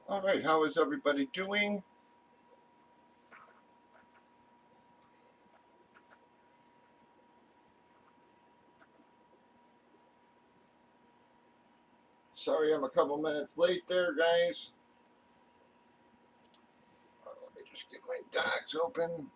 All right, how is everybody doing? Sorry I'm a couple minutes late there, guys. Let me just get my docs open.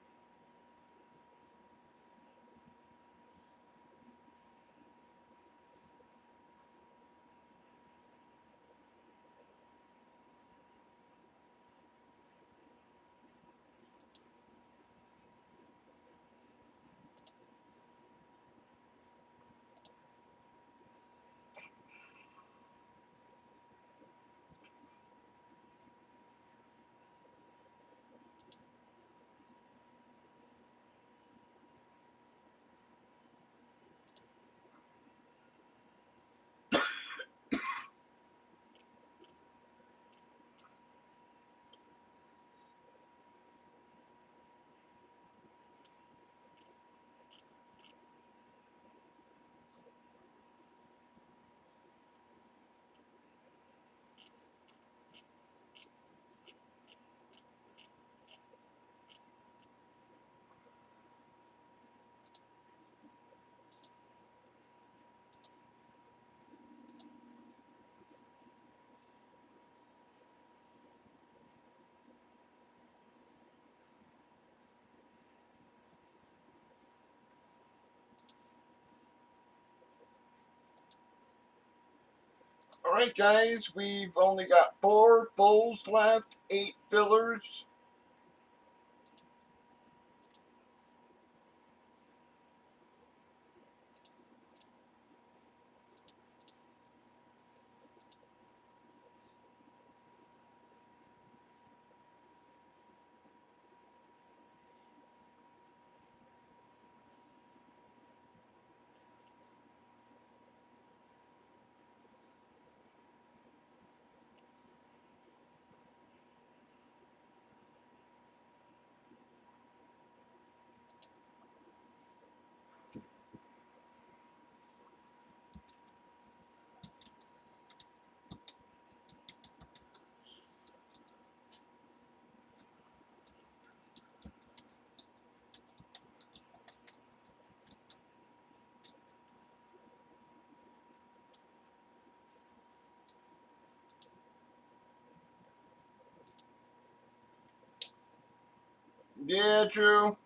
All right, guys, we've only got 4 fulls left, 8 fillers. Yeah, true.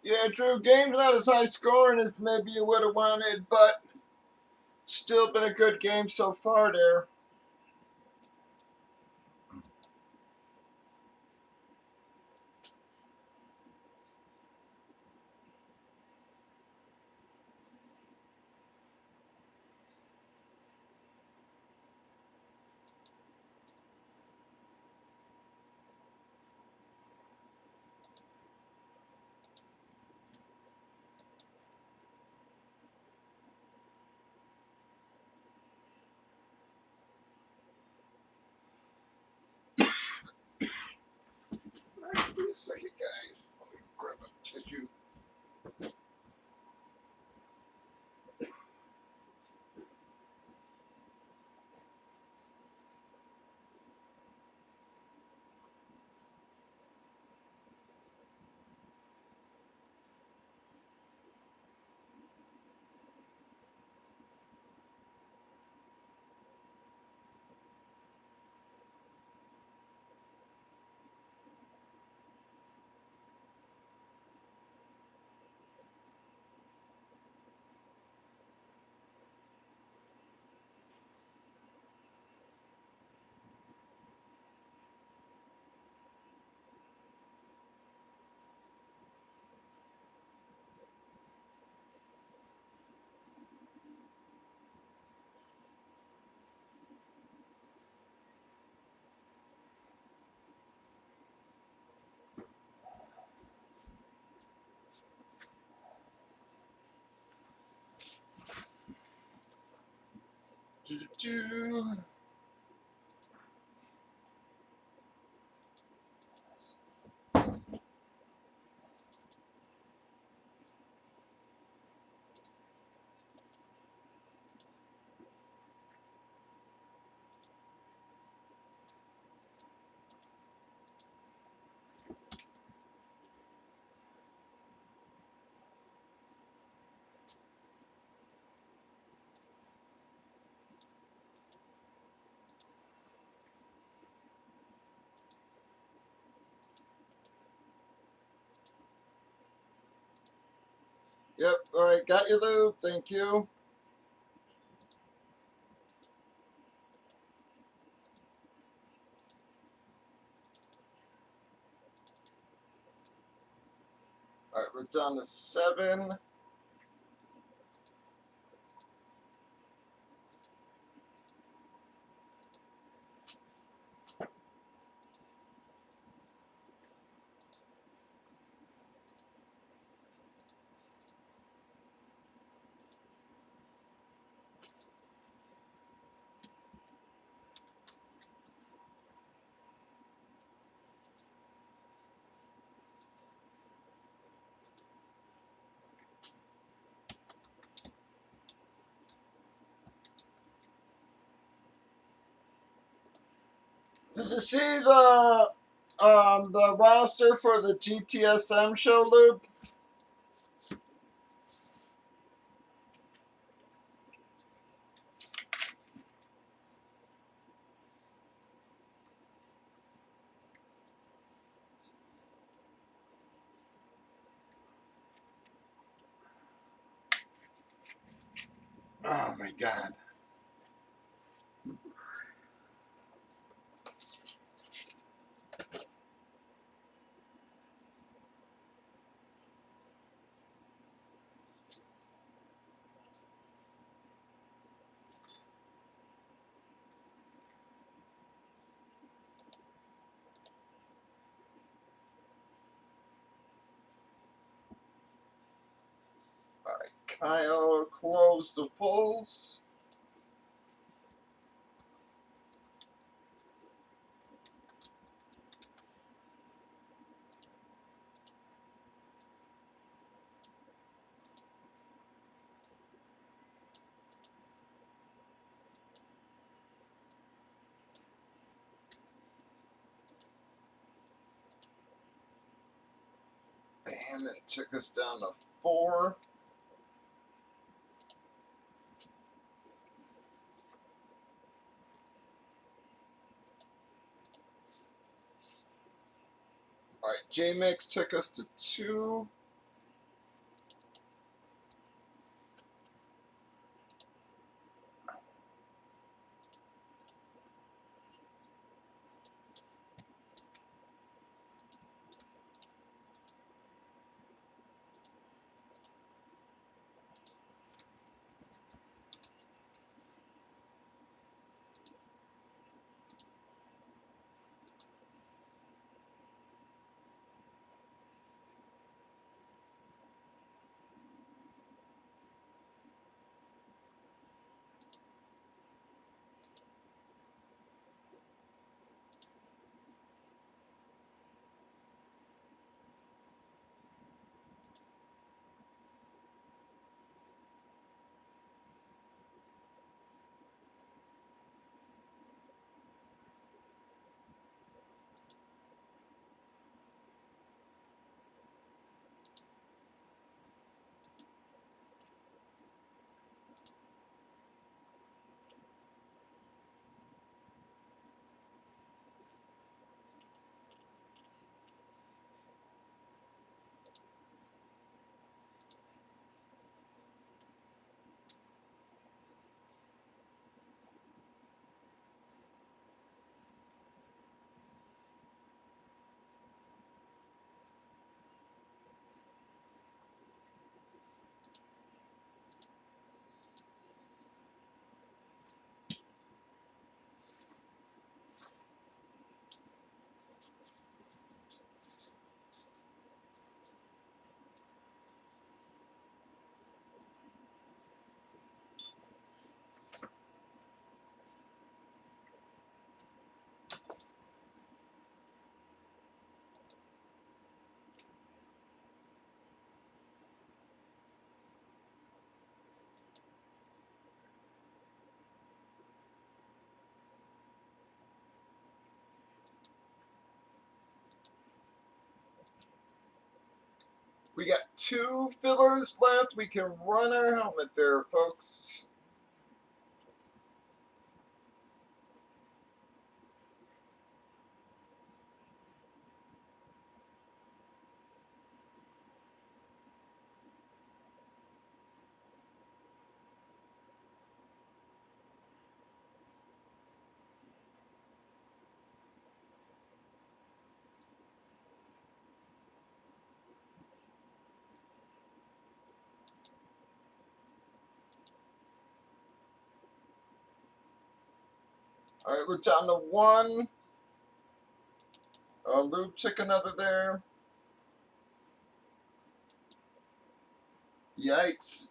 Yeah, Drew, game's not as high scoring as maybe you would have wanted, but still been a good game so far there. Wait a second, guys. Let me grab a tissue. Doo-doo-doo. Yep, alright, got your loop, thank you. Alright, we're down to 7. Did you see the roster for the GTSM show, Loop? Oh my god. Alright, Kyle close the fulls. Bam, it took us down to 4. Alright, J-Mix took us to 2. We got 2 fillers left. We can run our helmet there, folks. All right, we're down to 1. Lube took another there. Yikes.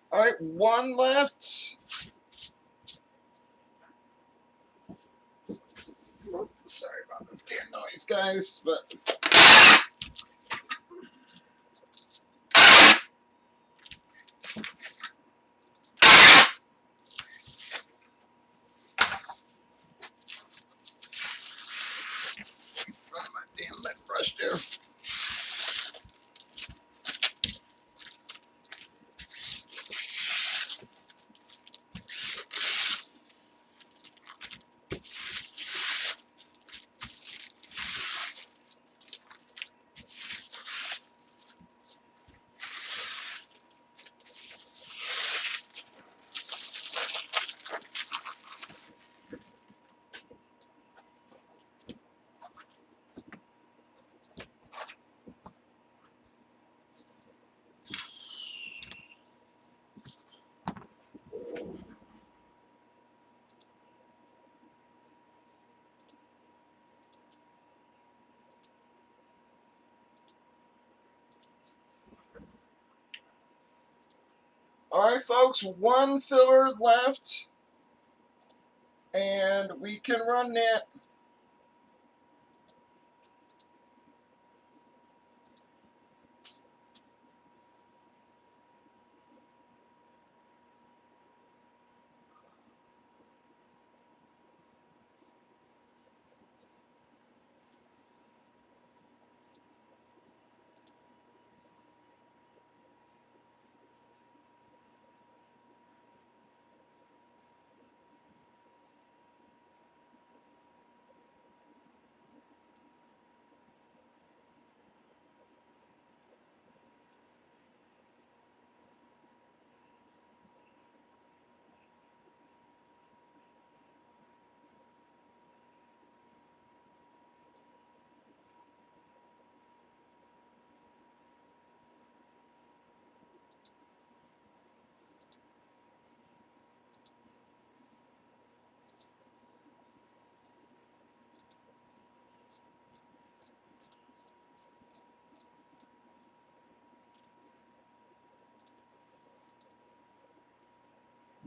All right, 1 left. Sorry about this damn noise, guys, but running my damn left brush there. All right, folks, 1 filler left, and we can run that.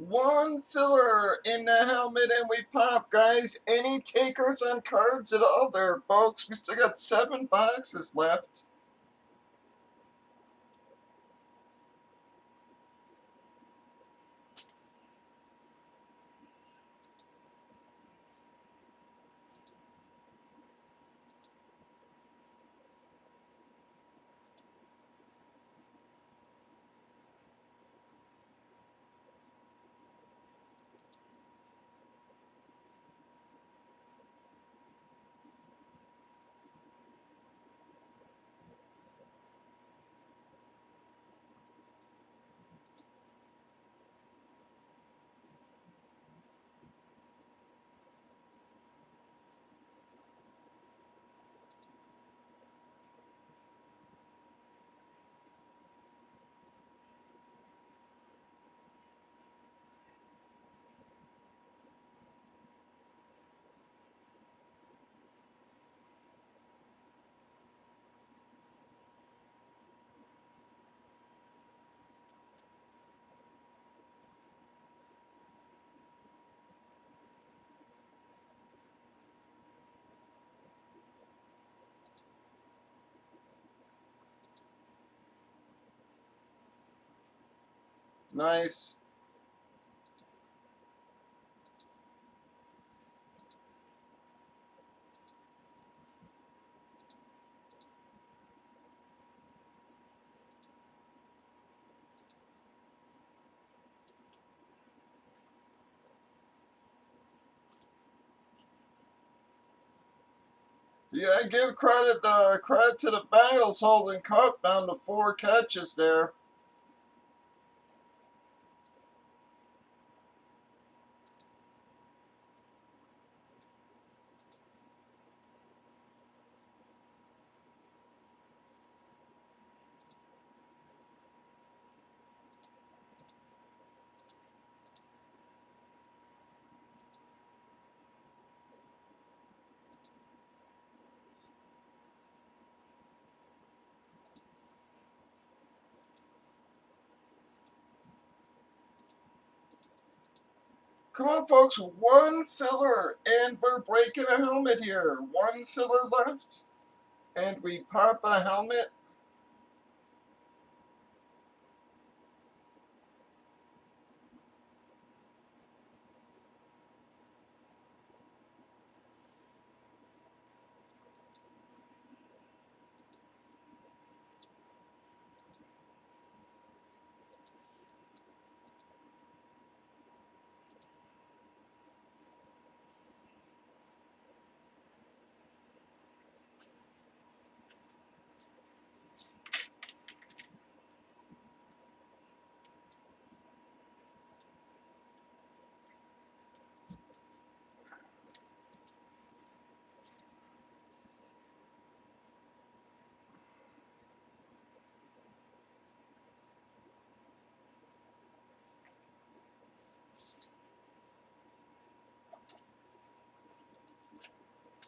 One filler in the helmet and we pop, guys. Any takers on cards at all there, folks? We still got 7 boxes left. Nice. Yeah, I give credit to the Bengals holding Cup down to 4 catches there. Come on, folks. One filler, and we're breaking a helmet here. One filler left, and we pop a helmet.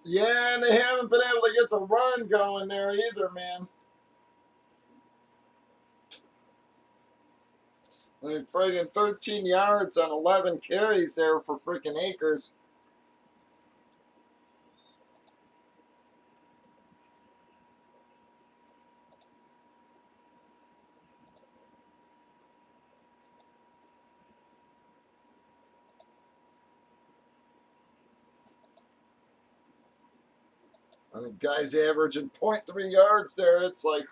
Yeah, and they haven't been able to get the run going there either, man. I mean, friggin' 13 yards on 11 carries there for freaking Akers. I mean, guys averaging .3 yards there. It's like,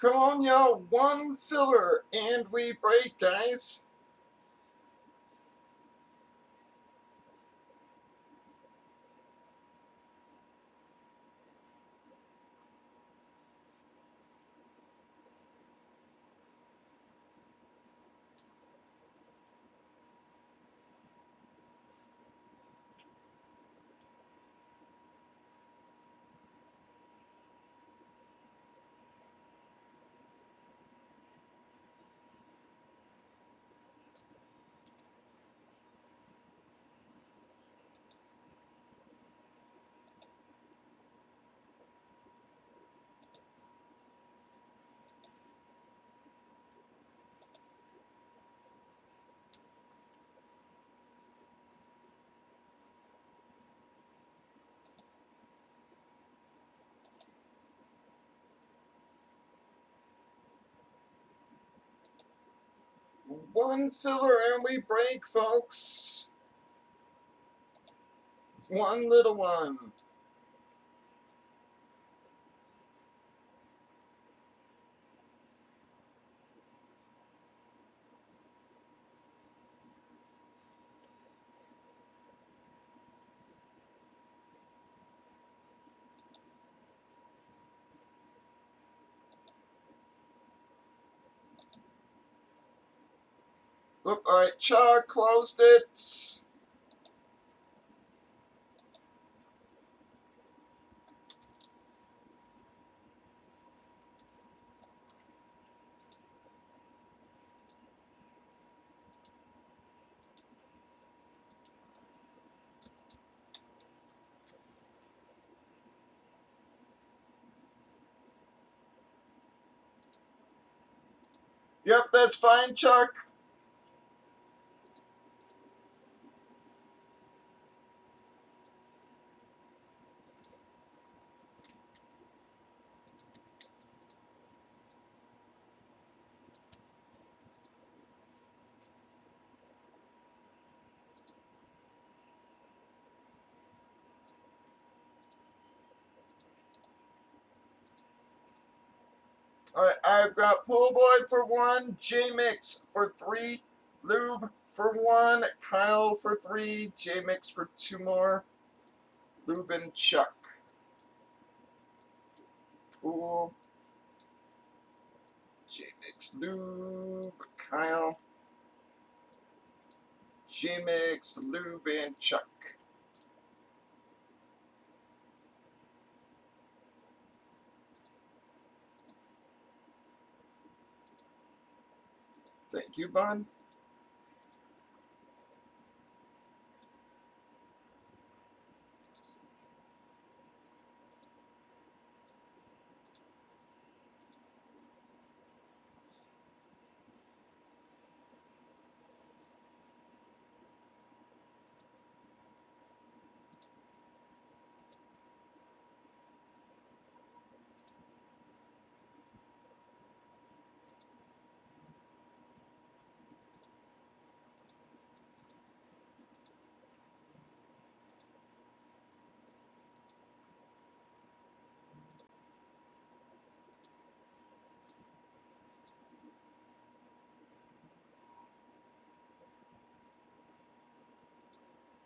Come on, y'all. One filler and we break, guys. One filler and we break, folks. One little one. Oop, alright, Char closed it. Yep, that's fine, Chuck. Alright, I've got Pool Boy for 1, J-Mix for 3, Lube for 1, Kyle for 3, J-Mix for 2 more, Lube and Chuck. Pool, J-Mix, Lube, Kyle, J-Mix, Lube, and Chuck. Thank you, Bun.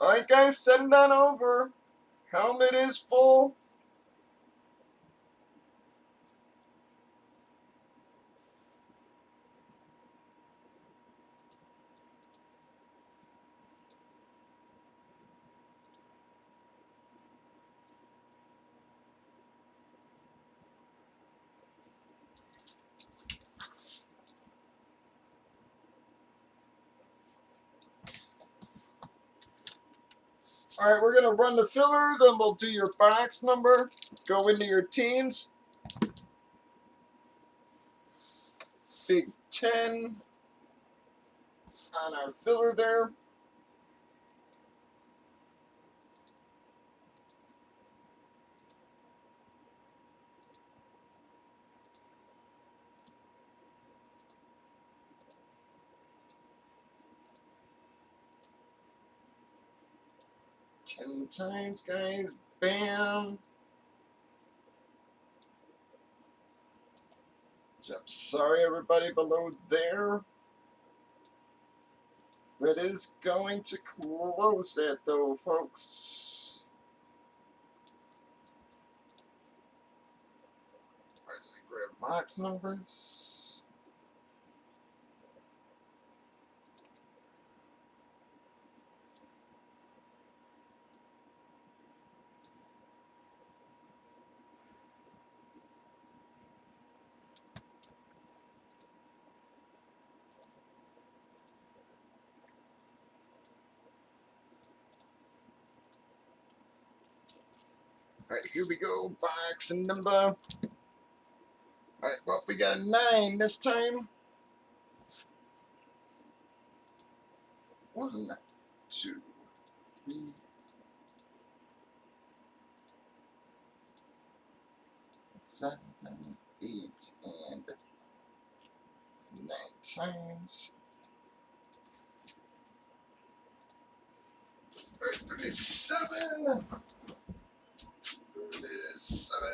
Alright, guys, send on over. Helmet is full. Alright, we're going to run the filler, then we'll do your box number, go into your teams. Big 10 on our filler there. Ten times, guys. Bam. I'm sorry, everybody below there. It is going to close that, though, folks. Where did I grab box numbers? Alright, here we go. Box number. Alright, well, we got a 9 this time. 1, 2, 3, 7, 8, and 9 times. Alright, 37. 37.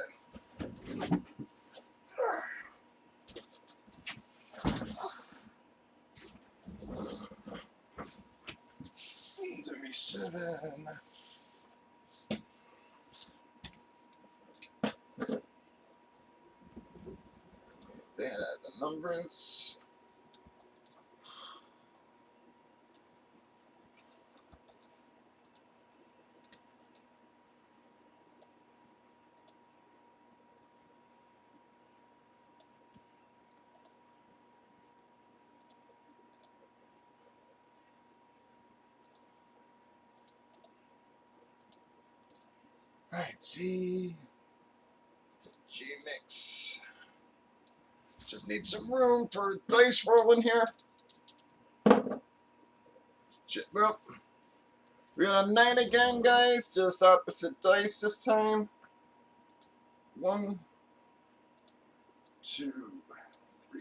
37. That are the numbers. Alright, see. G-Mix. Just need some room for dice rolling here. Well, we got a 9 again, guys. Just opposite dice this time. 1, 2, 3,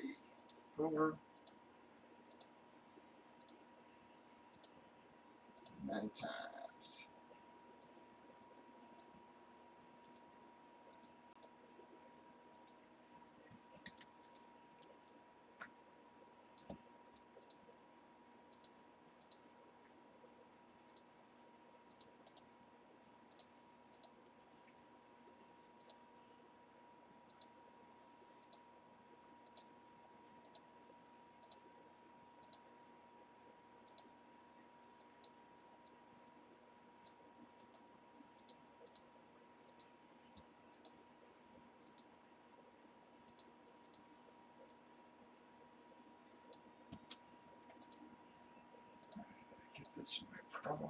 4. 9 times. Get this in my promo.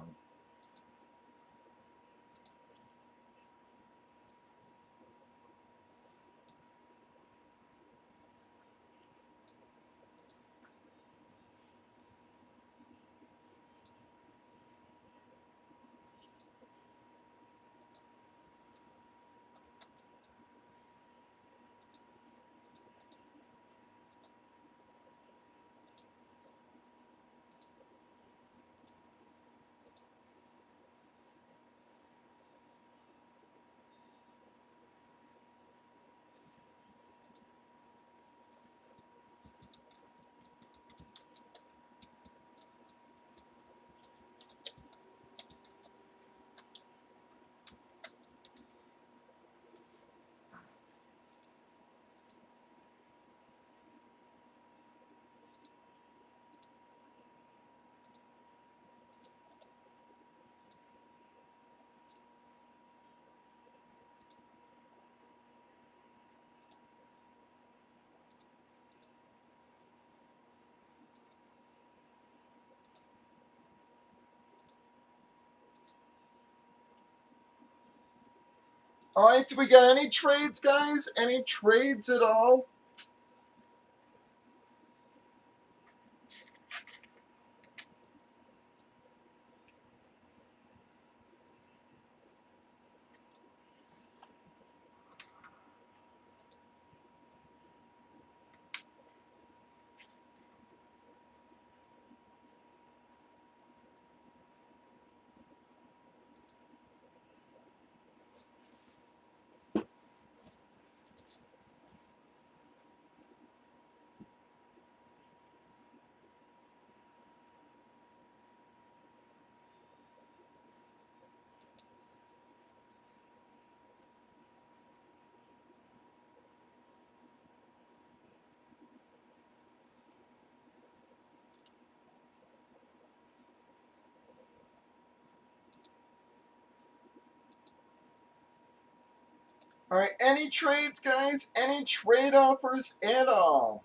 Alright, do we got any trades, guys? Any trades at all? All right, any trades, guys? Any trade offers at all?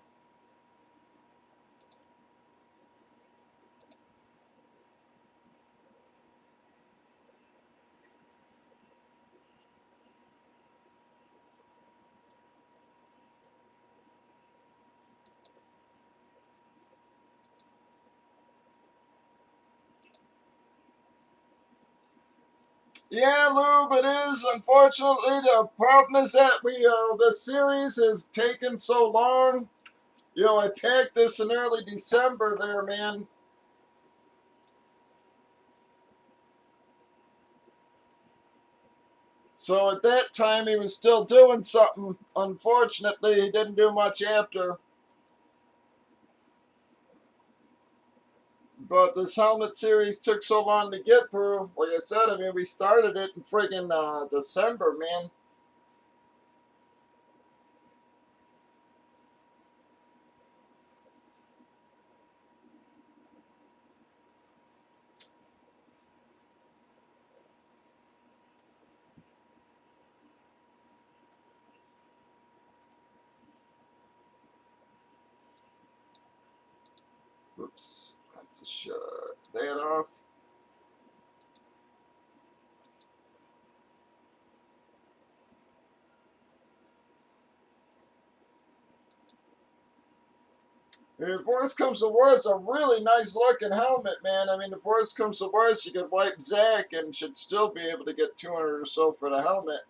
Yeah, Lou, but it is unfortunately the problem is that the series has taken so long. I packed this in early December there, man. So at that time he was still doing something. Unfortunately, he didn't do much after. But this helmet series took so long to get through. Like I said, I mean, we started it in friggin' December, man. Oops, I have to shut that off. If worst comes to worst, a really nice looking helmet, man. I mean, if worst comes to worst, you could wipe Zach and should still be able to get 200 or so for the helmet.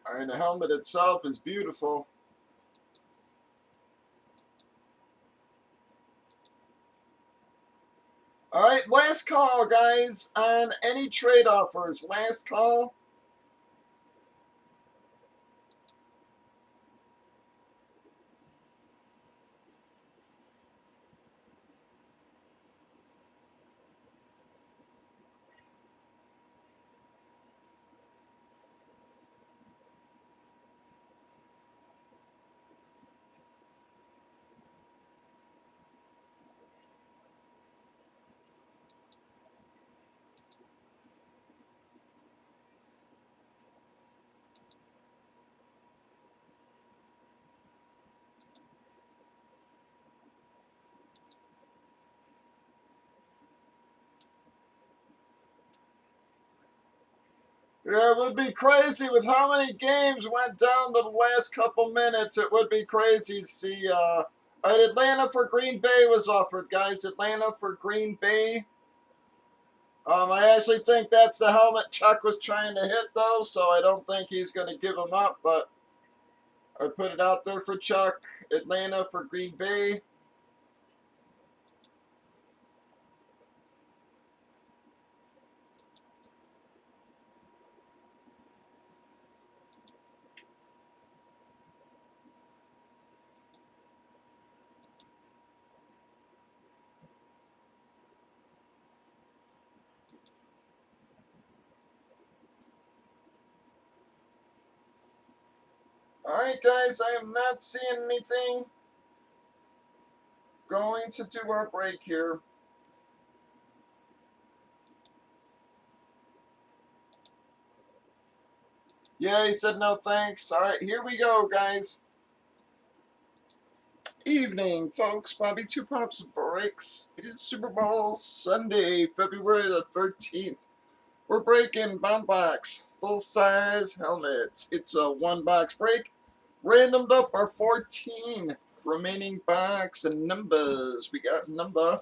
I mean, the helmet itself is beautiful. All right, last call, guys, on any trade offers. Last call. Yeah, it would be crazy with how many games went down to the last couple minutes. It would be crazy to see. Atlanta for Green Bay was offered, guys. Atlanta for Green Bay. I actually think that's the helmet Chuck was trying to hit, though, so I don't think he's going to give him up. But I put it out there for Chuck. Atlanta for Green Bay. All right, guys, I am not seeing anything. Going to do our break here. Yeah, he said no thanks. All right, here we go, guys. Evening, folks. Bobby Two Pops breaks. It is Super Bowl Sunday, February the 13th. We're breaking bomb box, full size helmets. It's a one box break. Randomed up our 14 remaining box and numbers. We got number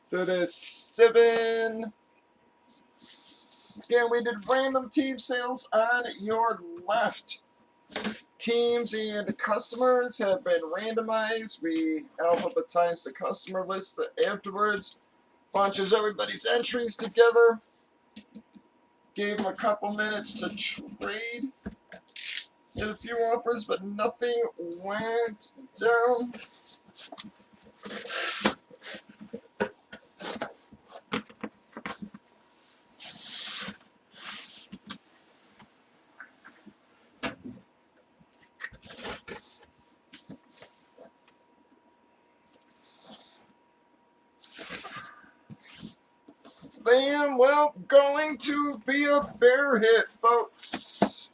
37. Again, we did random team sales on your left. Teams and customers have been randomized. We alphabetized the customer list afterwards. Bunches everybody's entries together. Gave them a couple minutes to trade. Did a few offers, but nothing went down. Bam! Well, going to be a bear hit, folks.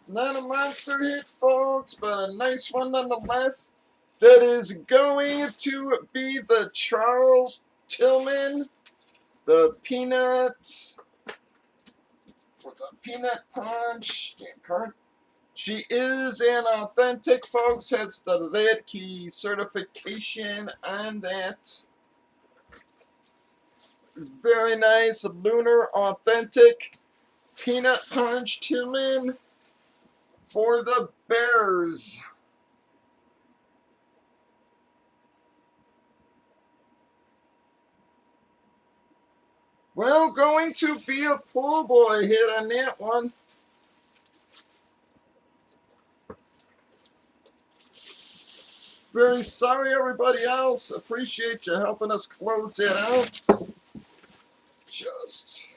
Not a monster hit, folks, but a nice one nonetheless. That is going to be the Charles Tillman, the Peanut, for the Peanut Punch card. She is an authentic, folks. Has the lead key certification on that. Very nice, lunar authentic Peanut Punch Tillman for the Bears. Well, going to be a pull boy hit on that one. Very sorry, everybody else. Appreciate you helping us close it out. Just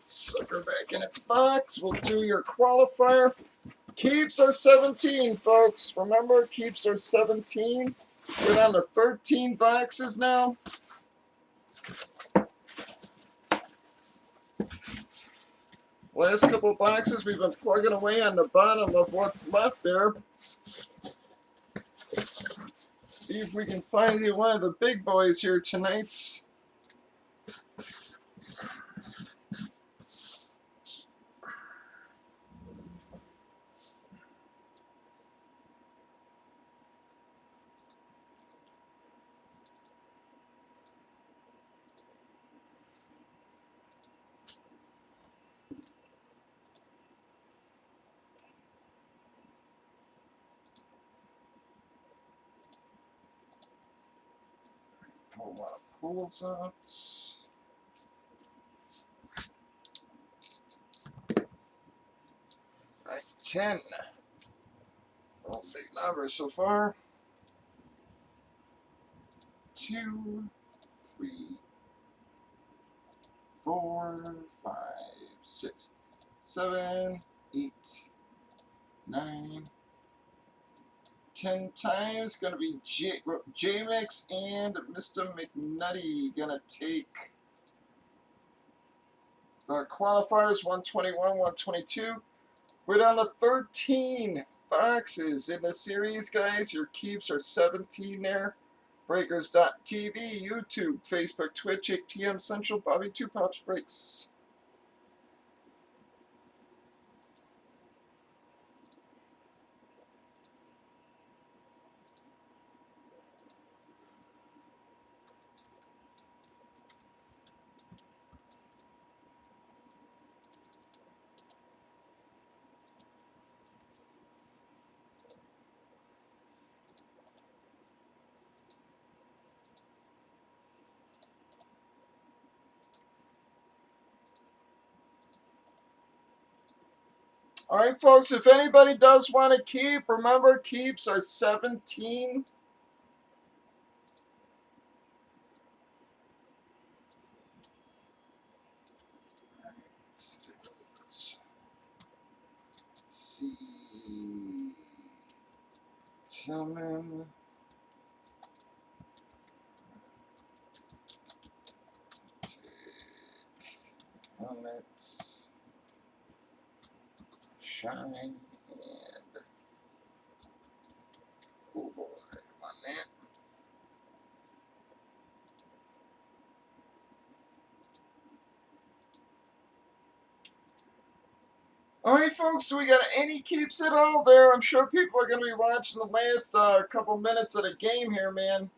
sucker back in its box. We'll do your qualifier. Keeps are 17, folks. Remember, keeps are 17. We're down to 13 boxes now. Last couple of boxes, we've been plugging away on the bottom of what's left there. See if we can find you one of the big boys here tonight. Pull a lot of pools out. Right, 10. Oh, big number so far. 2, 3, 4, 5, 6, 7, 8, 9, 10 times. Gonna be J-Mix and Mr. McNutty. Gonna take the qualifiers 121, 122. We're down to 13 boxes in the series, guys. Your keeps are 17 there. Breakers.tv, YouTube, Facebook, Twitch, 8 p.m. Central. Bobby 2 Pops Breaks. All right, folks, if anybody does want to keep, remember, keeps are 17. Let's see. Tillman. Helmets. Shine. And oh boy, on that. All right, folks, do we got any keeps at all there? I'm sure people are going to be watching the last couple minutes of the game here, man.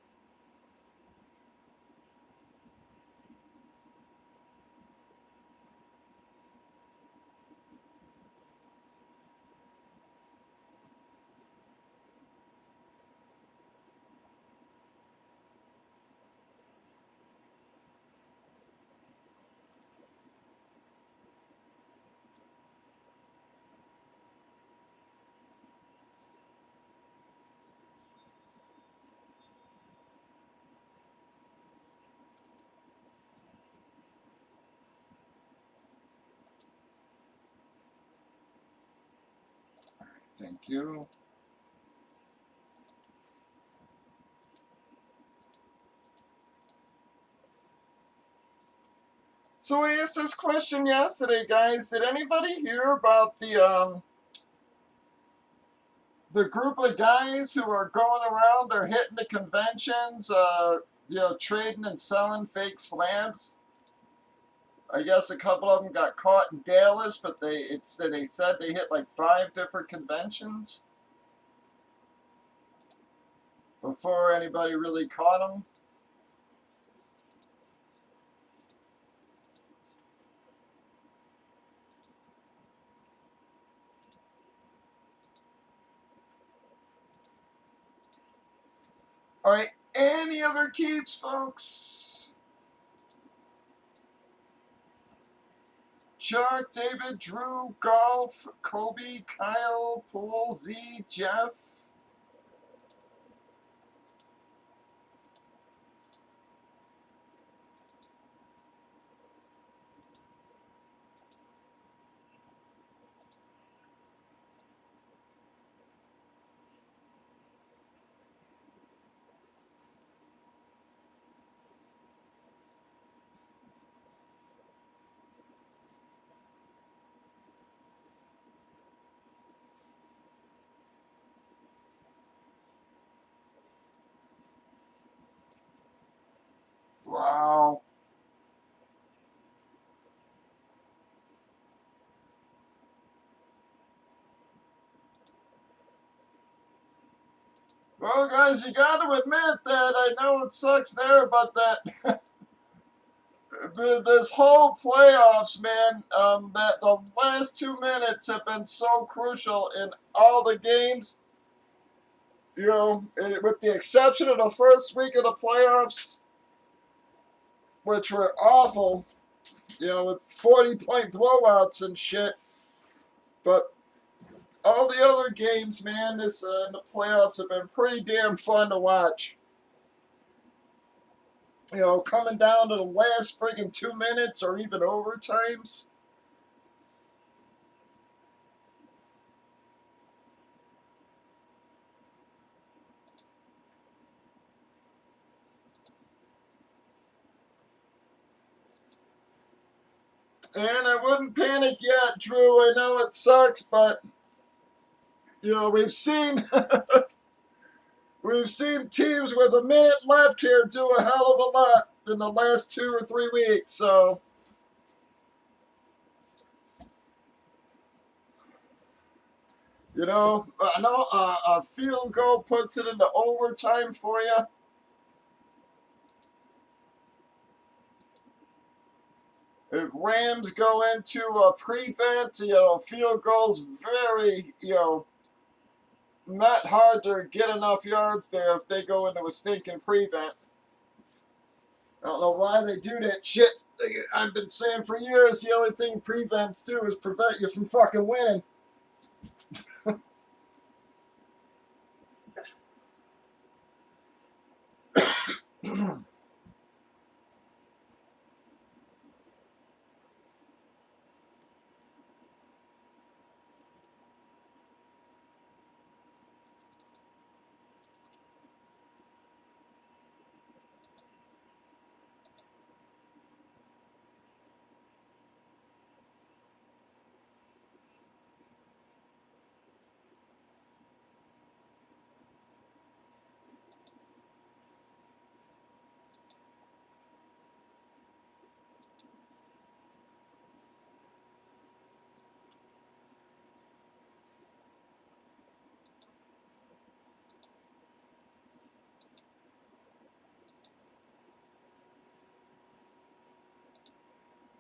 Thank you. So I asked this question yesterday, guys. Did anybody hear about the group of guys who are going around? They're hitting the conventions, trading and selling fake slabs. I guess a couple of them got caught in Dallas, but they said they hit like 5 different conventions before anybody really caught them. All right, any other keeps, folks? Chuck, David, Drew, Golf, Kobe, Kyle, Pool, Z, Jeff. Wow. Well, guys, you got to admit that I know it sucks there, but that this whole playoffs, man, that the last 2 minutes have been so crucial in all the games. You know, with the exception of the first week of the playoffs, which were awful. You know, with 40-point blowouts and shit. But all the other games, man, in the playoffs have been pretty damn fun to watch. You know, coming down to the last friggin' 2 minutes or even overtimes. And I wouldn't panic yet, Drew. I know it sucks, but you know we've seen we've seen teams with a minute left here do a hell of a lot in the last 2 or 3 weeks. So you know, I know a field goal puts it into overtime for you. If Rams go into a prevent, you know, field goals very, you know, not hard to get enough yards there if they go into a stinking prevent. I don't know why they do that shit. I've been saying for years the only thing prevents do is prevent you from fucking winning.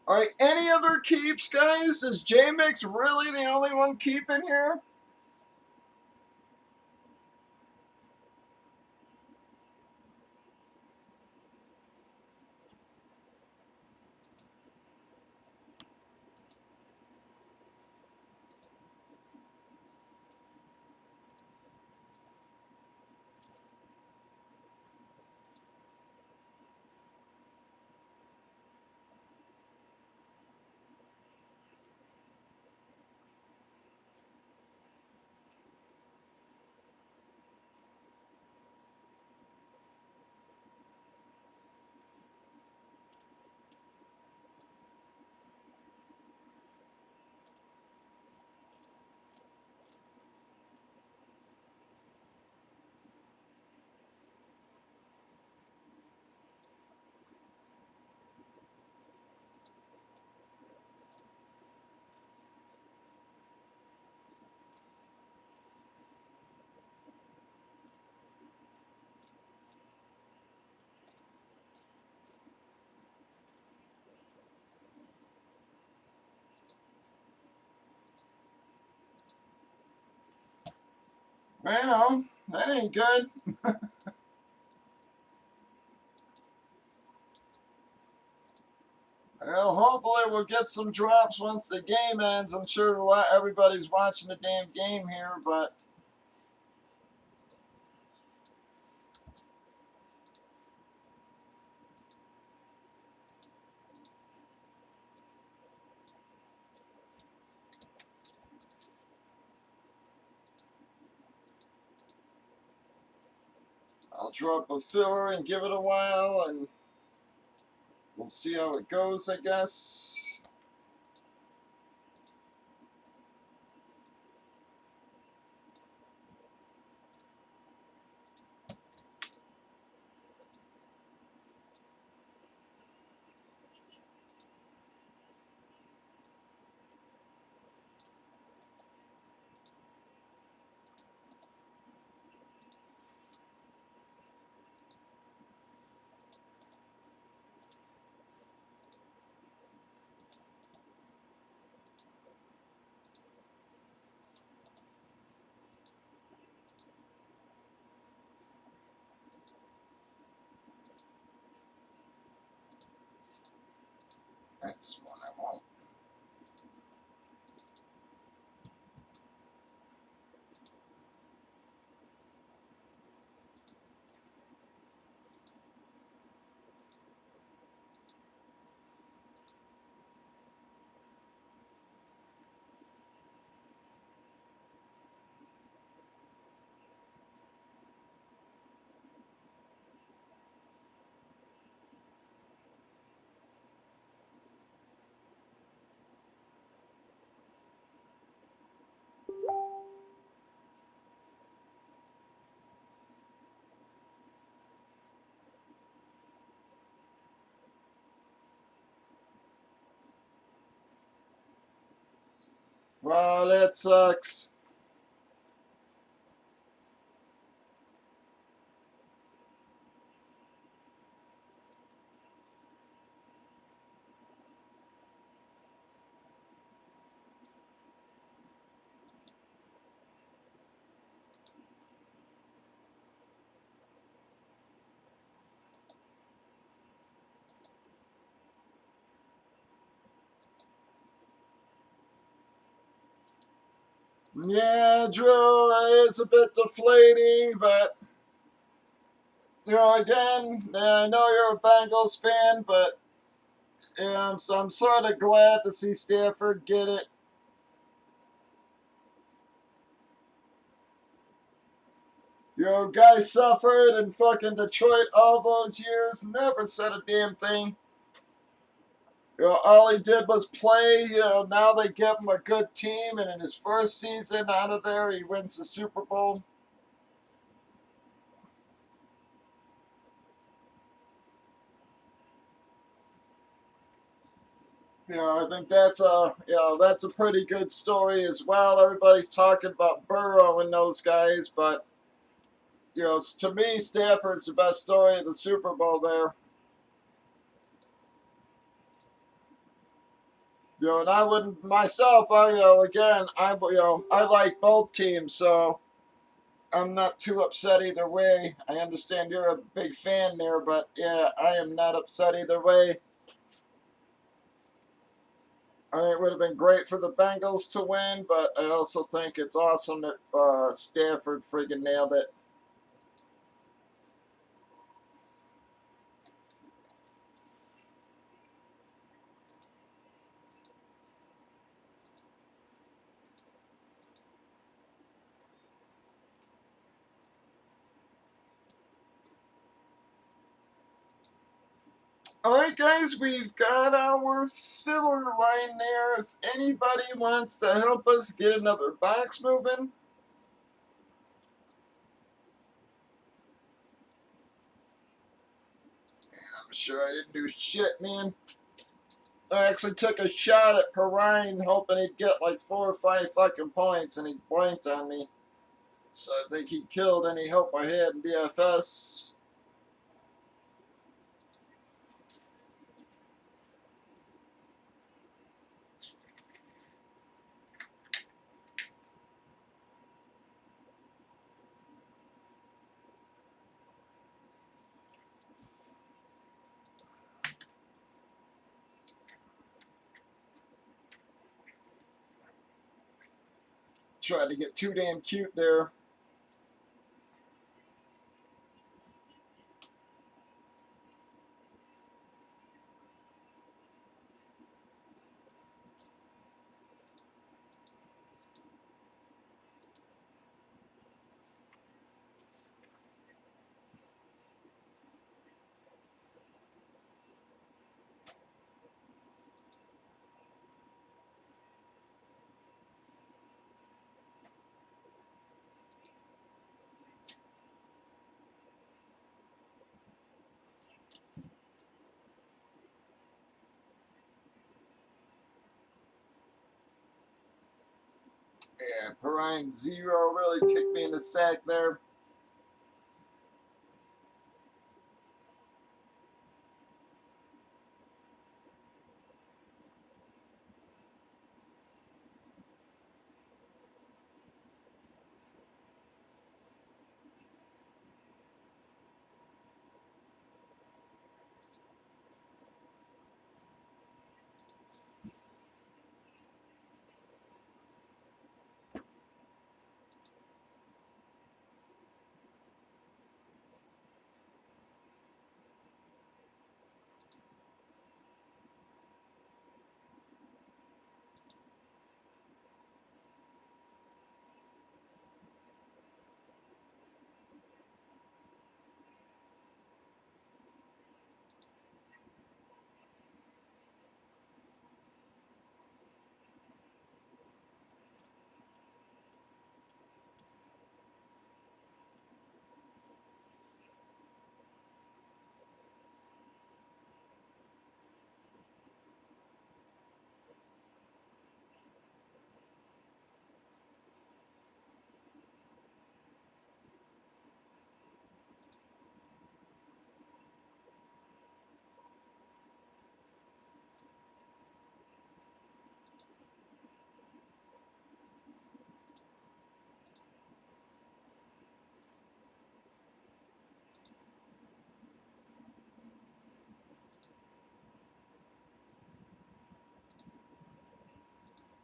All right, any other keeps, guys? Is J-Mix really the only one keeping here? Well, that ain't good. Well, hopefully we'll get some drops once the game ends. I'm sure everybody's watching the damn game here, but I'll drop a filler and give it a while, and we'll see how it goes, I guess. That's what I want. Well, that sucks. Yeah, Drew, it is a bit deflating, but, again, I know you're a Bengals fan, but so I'm sort of glad to see Stafford get it. Guy suffered in fucking Detroit all those years, never said a damn thing. All he did was play. Now they give him a good team, and in his first season out of there, he wins the Super Bowl. I think that's a pretty good story as well. Everybody's talking about Burrow and those guys, but to me, Stafford's the best story of the Super Bowl there. And I wouldn't myself. I like both teams, so I'm not too upset either way. I understand you're a big fan there, but yeah, I am not upset either way. It would have been great for the Bengals to win, but I also think it's awesome that Stafford friggin' nailed it. Alright guys, we've got our filler line there. If anybody wants to help us get another box moving, I'm sure I didn't do shit, man. I actually took a shot at Perrine hoping he'd get like 4 or 5 fucking points, and he blanked on me. So I think he killed any hope I had in DFS. Tried to get too damn cute there. Yeah, Perrine Zero really kicked me in the sack there.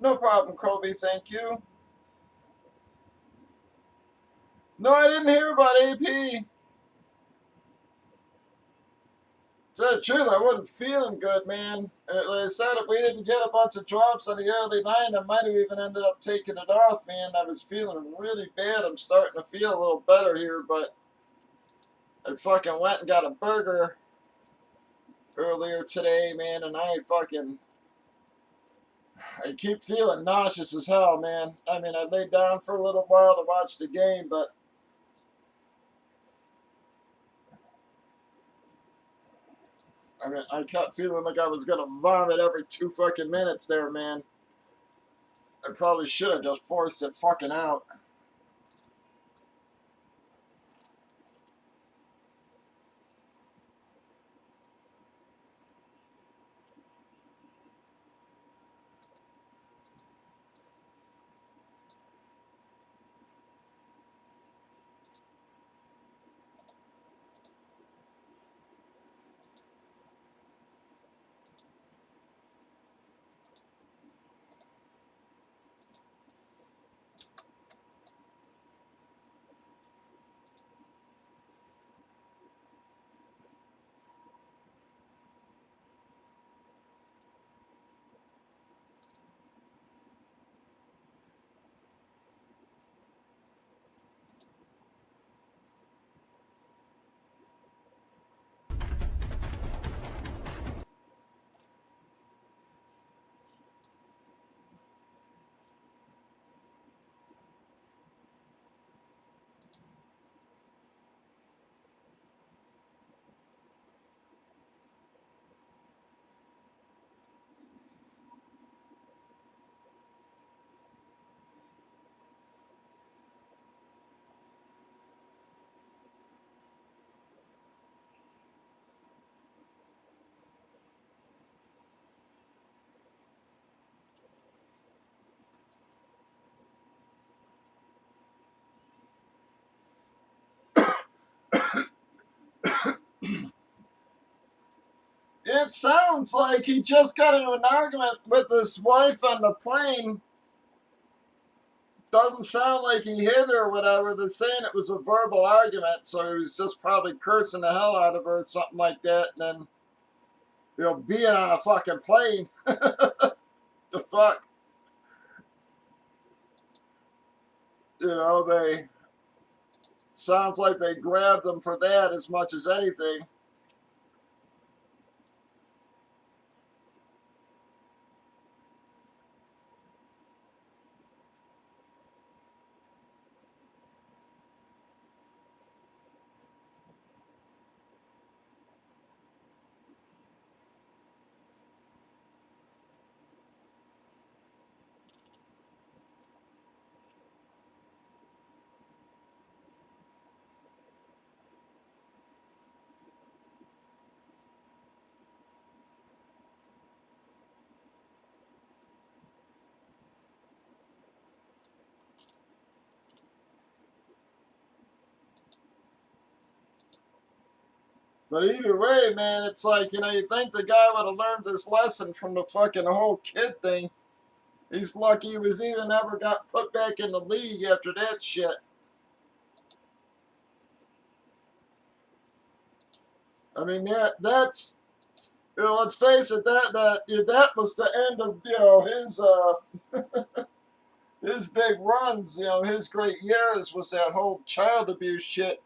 No problem, Kobe. Thank you. No, I didn't hear about AP. To tell the truth, I wasn't feeling good, man. Like I said, if we didn't get a bunch of drops on the early line, I might have even ended up taking it off, man. I was feeling really bad. I'm starting to feel a little better here, but I fucking went and got a burger earlier today, man, and I keep feeling nauseous as hell, man. I mean, I laid down for a little while to watch the game, but I mean, I kept feeling like I was gonna vomit every 2 fucking minutes there, man. I probably should have just forced it fucking out. It sounds like he just got into an argument with his wife on the plane. doesn't sound like he hit her or whatever. They're saying it was a verbal argument, so he was just probably cursing the hell out of her or something like that, and then, you know, being on a fucking plane. The fuck? You know, they... Sounds like they grabbed him for that as much as anything. But either way, man, it's like, you know, you think the guy would have learned this lesson from the fucking whole kid thing. He's lucky he was even ever got put back in the league after that shit. I mean, that's, you know, let's face it, that was the end of, you know, his big runs, you know, his great years was that whole child abuse shit.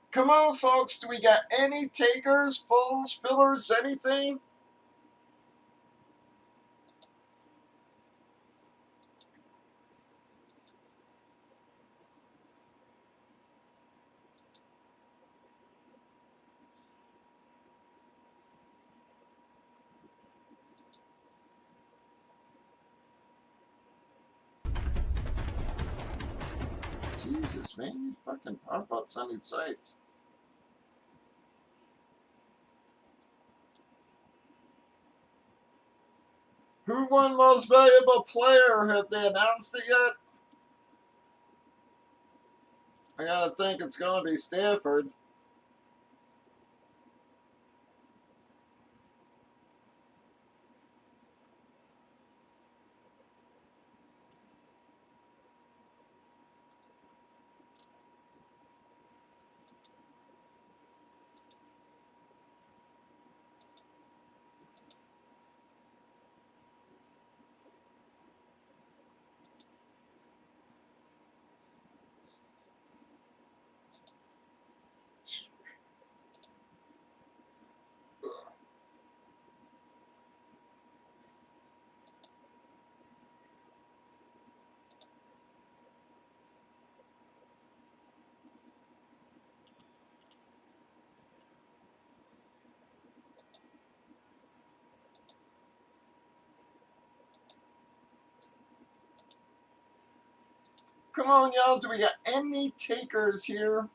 Come on, folks, do we got any takers, fulls, fillers, anything? Jesus, man, you fucking pop-ups on these sites. Who won most valuable player? Have they announced it yet? I gotta think it's gonna be Stafford. Come on, y'all. Do we got any takers here?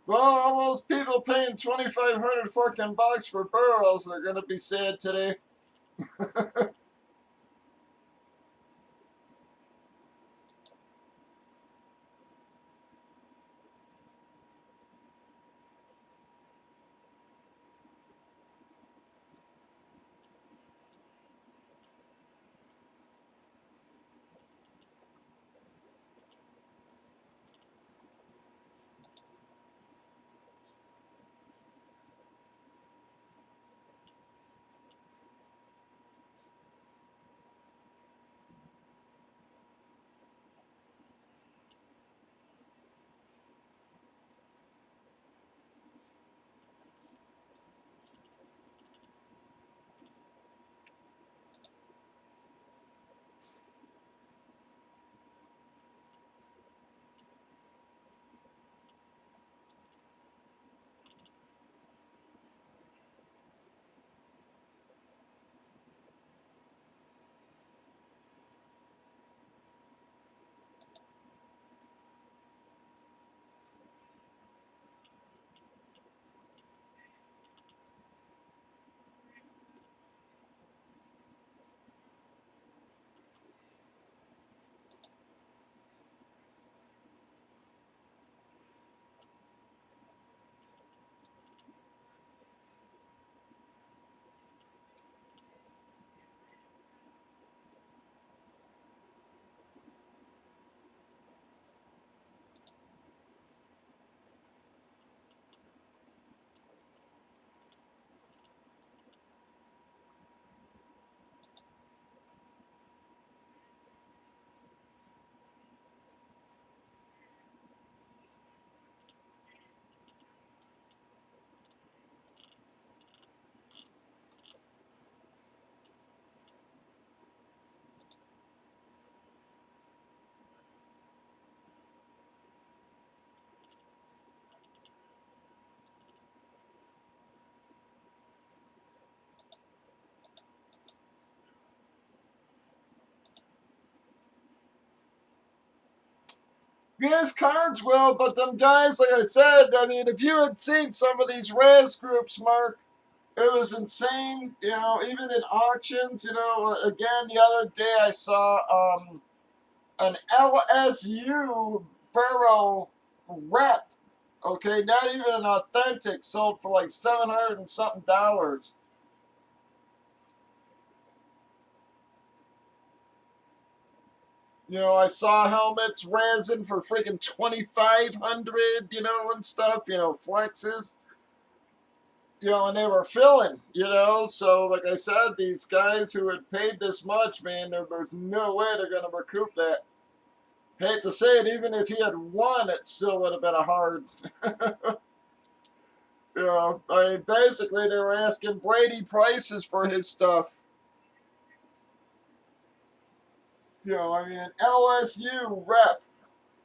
Well, all those people paying 2,500 fucking bucks for Burrows, they're gonna be sad today. Yes, cards will, but them guys, like I said, I mean, if you had seen some of these Raz groups, Mark, it was insane. You know, even in auctions, you know, again, the other day I saw an LSU Burrow rep. Okay, not even an authentic, sold for like 700 and something dollars. You know, I saw helmets razzing for freaking 2,500, you know, and stuff, you know, flexes, you know, and they were filling, you know. So, like I said, these guys who had paid this much, man, there's no way they're going to recoup that. Hate to say it, even if he had won, it still would have been a hard. You know, I mean, basically, they were asking Brady prices for his stuff. You know, I mean, LSU rep,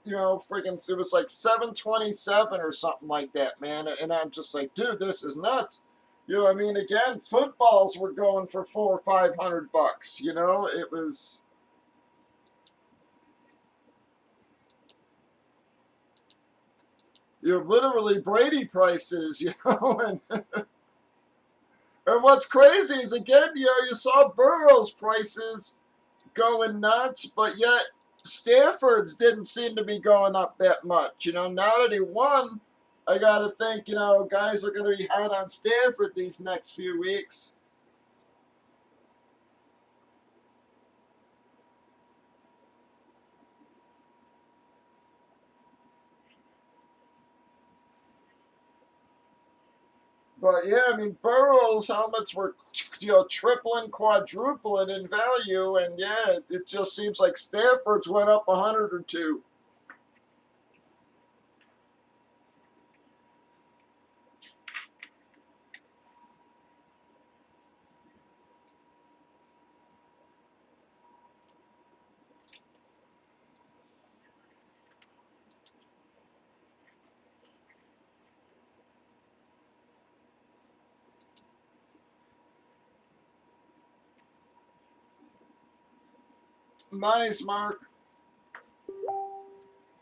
you know, freaking, it was like 727 or something like that, man. And I'm just like, dude, this is nuts. You know, I mean, again, footballs were going for $400 or $500. You know, it was, you know, literally Brady prices. You know, and what's crazy is again, you know, you saw Burrow's prices going nuts, but yet Stafford's didn't seem to be going up that much. You know, now that he won, I got to think, you know, guys are going to be hot on Stafford these next few weeks. But yeah, I mean, Burrow's helmets were, you know, tripling, quadrupling in value, and yeah, it just seems like Stafford's went up 100 or two. Nice, Mark.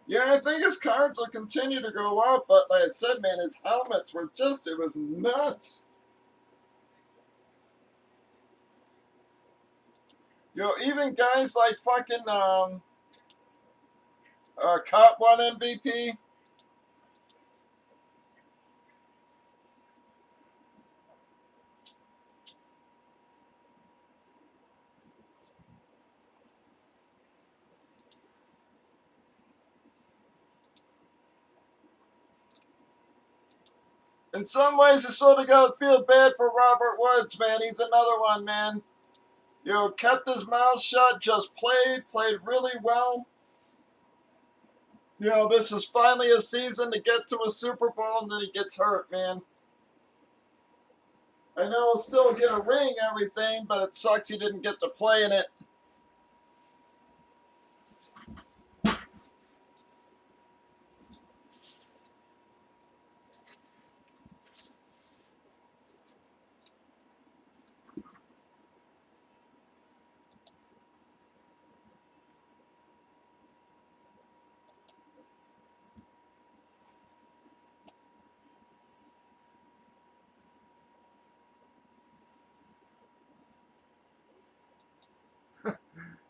Yeah, I think his cards will continue to go up, but like I said, man, his helmets were just, it was nuts. You know, even guys like fucking Cop One MVP. In some ways, you sort of got to feel bad for Robert Woods, man. He's another one, man. You know, kept his mouth shut, just played really well. You know, this is finally a season to get to a Super Bowl, and then he gets hurt, man. I know he'll still get a ring, everything, but it sucks he didn't get to play in it.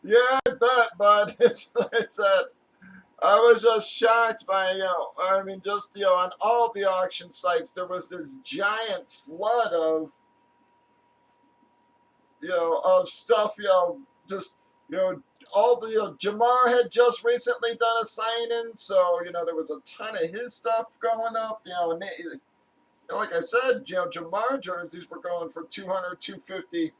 Yeah, I bet, but it's that I was just shocked by, you know, I mean, just, you know, on all the auction sites, there was this giant flood of, you know, of stuff, you know, just, you know, all the, you know, Jamar had just recently done a signing, so, you know, there was a ton of his stuff going up, you know, and like I said, you know, Jamar jerseys were going for 200, 250.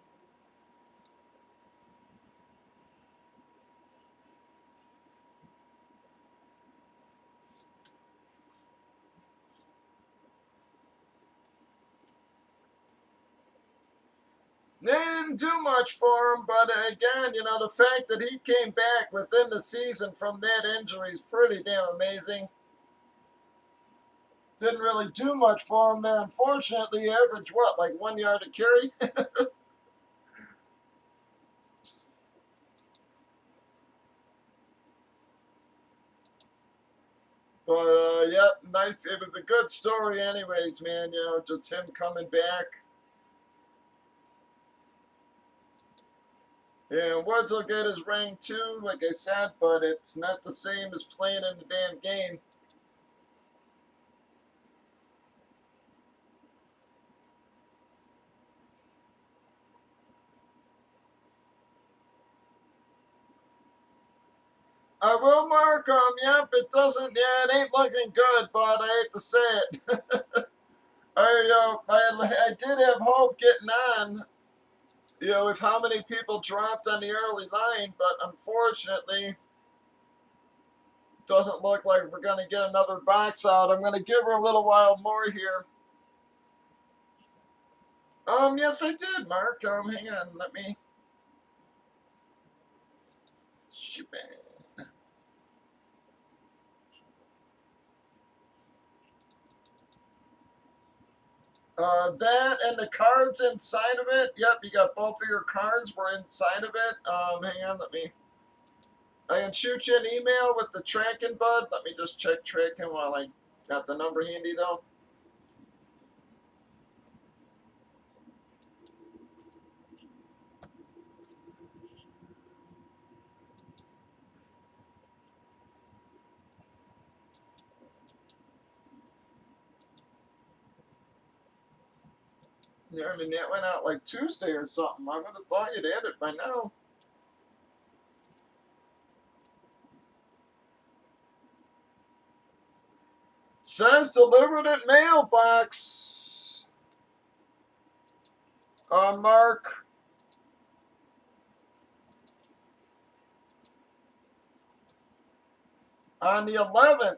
They didn't do much for him, but again, you know, the fact that he came back within the season from that injury is pretty damn amazing. Didn't really do much for him there. Unfortunately, he averaged what, like 1 yard a carry? But, yep, nice. It was a good story anyways, man. You know, just him coming back. And Woods will get his ring too, like I said, but it's not the same as playing in the damn game. I will mark him. Yep, it doesn't. Yeah, it ain't looking good, but I hate to say it. I did have hope getting on, you know, with how many people dropped on the early line, but unfortunately, doesn't look like we're going to get another box out. I'm going to give her a little while more here. Yes, I did, Mark. Hang on, let me. Shipping. That and the cards inside of it. Yep, you got both of your cards were inside of it. Hang on, let me. I can shoot you an email with the tracking, bud. Let me just check tracking while I got the number handy, though. Yeah, I mean, that went out like Tuesday or something. I would have thought you'd had it by now. Says delivered at mailbox. Mark. On the 11th.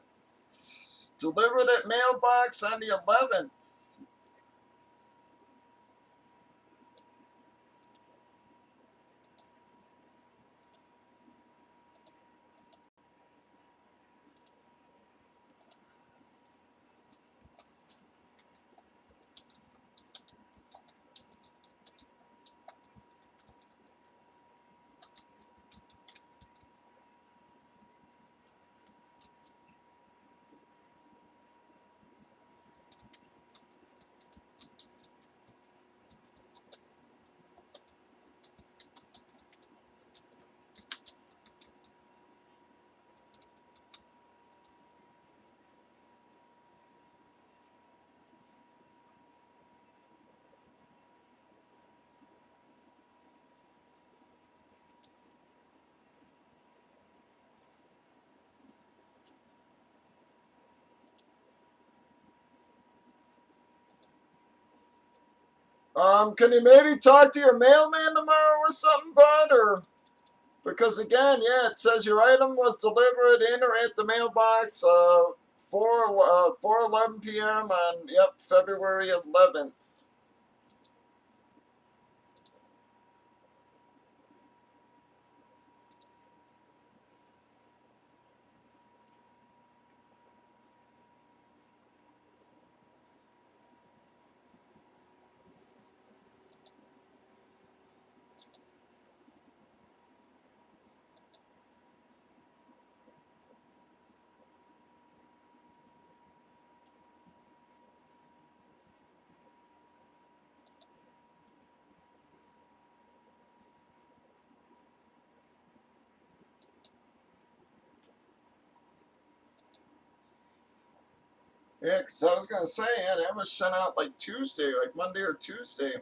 Delivered at mailbox on the 11th. Can you maybe talk to your mailman tomorrow or something, bud? Or because again, yeah, it says your item was delivered in or at the mailbox 4:11 p.m. on February 11th. Yeah, because I was gonna say, yeah, that was sent out like Tuesday, like Monday or Tuesday.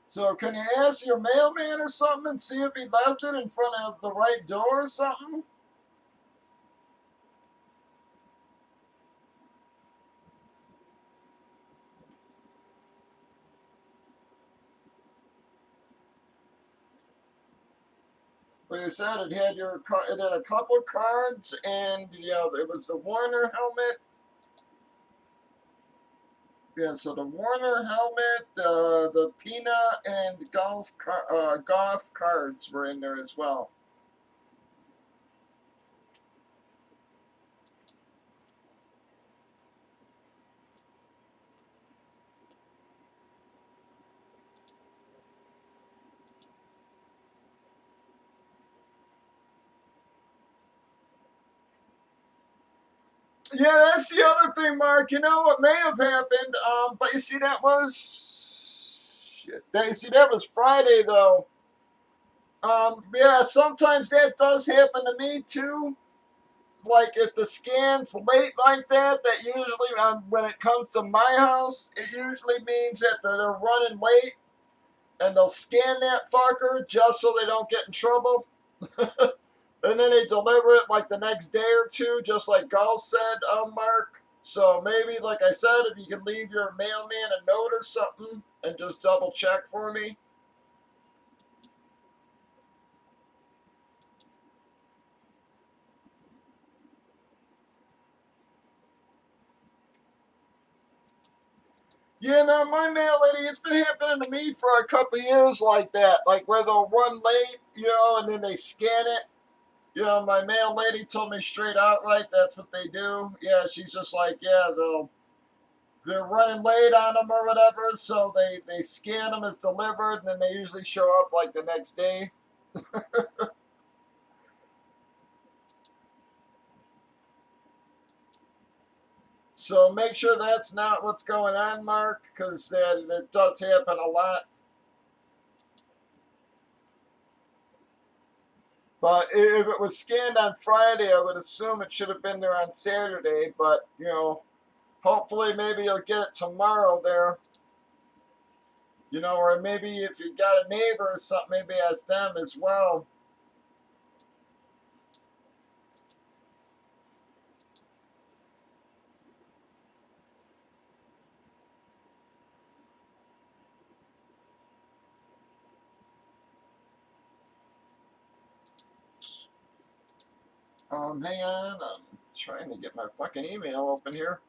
So can you ask your mailman or something and see if he left it in front of the right door or something? Like I said, it had it had a couple of cards, and it was the Warner helmet. Yeah, so the Warner helmet, the Pina, and golf cards were in there as well. Yeah, that's the other thing, Mark. You know what may have happened? But you see, that was shit. You see, that was Friday, though. Yeah, sometimes that does happen to me too. Like if the scan's late like that, that usually when it comes to my house, it usually means that they're running late, and they'll scan that fucker just so they don't get in trouble. And then they deliver it like the next day or two, just like Golf said, Mark. So maybe, like I said, if you could leave your mailman a note or something and just double check for me. Yeah, now my mail lady, it's been happening to me for a couple years like that. Like where they'll run late, and then they scan it. My mail lady told me straight out, right, that's what they do. Yeah, she's just like, yeah, they're running late on them or whatever, so they scan them as delivered, and then they usually show up like the next day. So make sure that's not what's going on, Mark, because that does happen a lot. But if it was scanned on Friday, I would assume it should have been there on Saturday. But, hopefully maybe you'll get it tomorrow there. Or maybe if you got a neighbor or something, maybe ask them as well. Hang on, I'm trying to get my fucking email open here.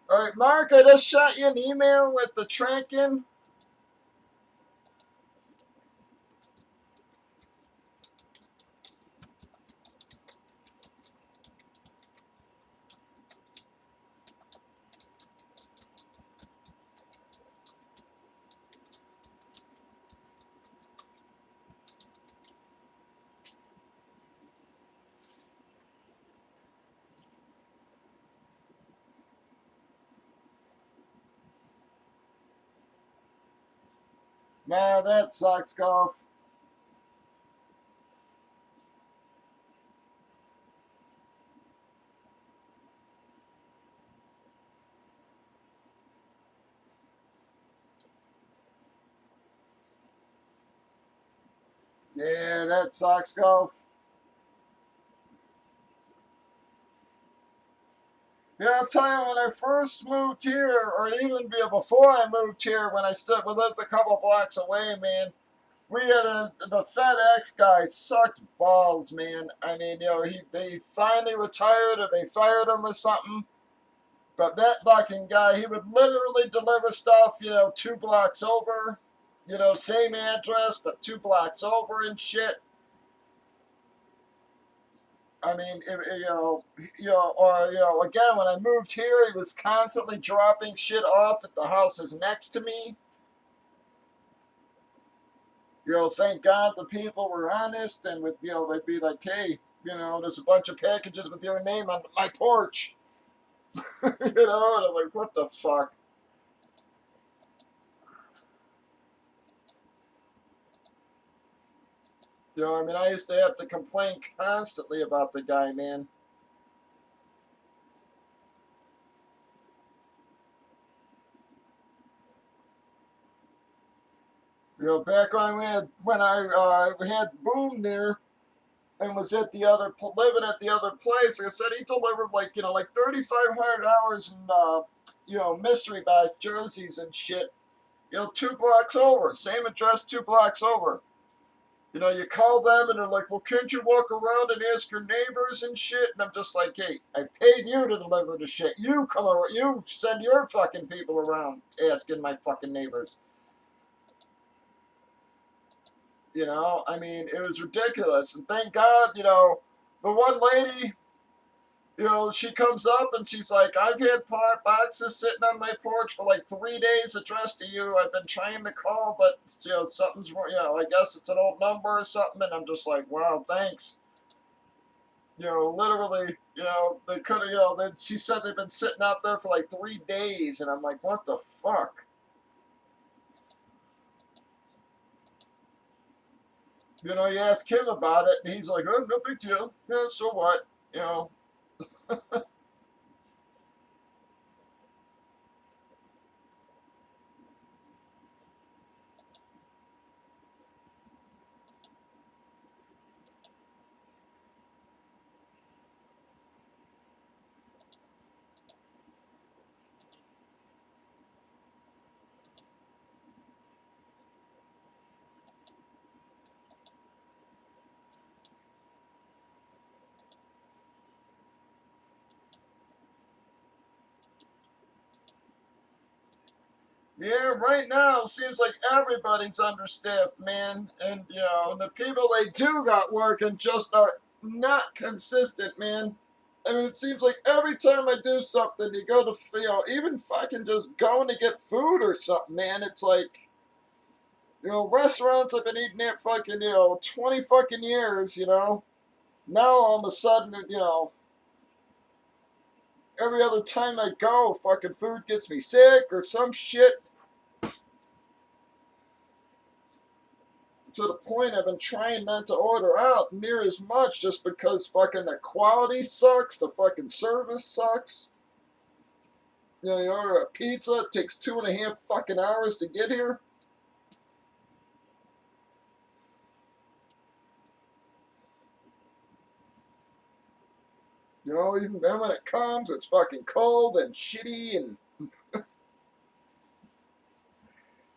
All right, Mark, I just shot you an email with the tracking. Nah, that sucks, Golf. Yeah, that sucks, Golf. Yeah, I'll tell you, when I first moved here, or even before I moved here, when we lived a couple blocks away, man, we had the FedEx guy sucked balls, man. I mean, they finally retired or they fired him or something. But that fucking guy, he would literally deliver stuff, 2 blocks over, same address, but 2 blocks over and shit. I mean, again, when I moved here, he was constantly dropping shit off at the houses next to me. Thank God the people were honest and they'd be like, hey, there's a bunch of packages with your name on my porch. You know, and I'm like, what the fuck? You know, I mean, I used to have to complain constantly about the guy, man. You know, back when I had Boom there and was at the other living at the other place, like I said, he delivered like like $3,500 in mystery box jerseys and shit. 2 blocks over, same address, 2 blocks over. You call them and they're like, well, can't you walk around and ask your neighbors and shit? And I'm just like, hey, I paid you to deliver the shit. You come around, you send your fucking people around asking my fucking neighbors. I mean, it was ridiculous. And thank God, the one lady, she comes up and she's like, I've had boxes sitting on my porch for like 3 days addressed to you. I've been trying to call, but, something's wrong. I guess it's an old number or something. And I'm just like, wow, thanks. Literally, they could have, she said they've been sitting out there for like 3 days. And I'm like, what the fuck? You ask him about it, and he's like, oh, no big deal. Yeah, so what? You know, yeah, right now it seems like everybody's understaffed, man. And, the people they do got working just are not consistent, man. I mean, it seems like every time I do something, you go to, even fucking just going to get food or something, man, it's like, restaurants I've been eating at fucking, 20 fucking years, Now all of a sudden, every other time I go, fucking food gets me sick or some shit. To the point I've been trying not to order out near as much just because fucking the quality sucks, the fucking service sucks. You order a pizza, it takes 2.5 fucking hours to get here. Even then when it comes, it's fucking cold and shitty and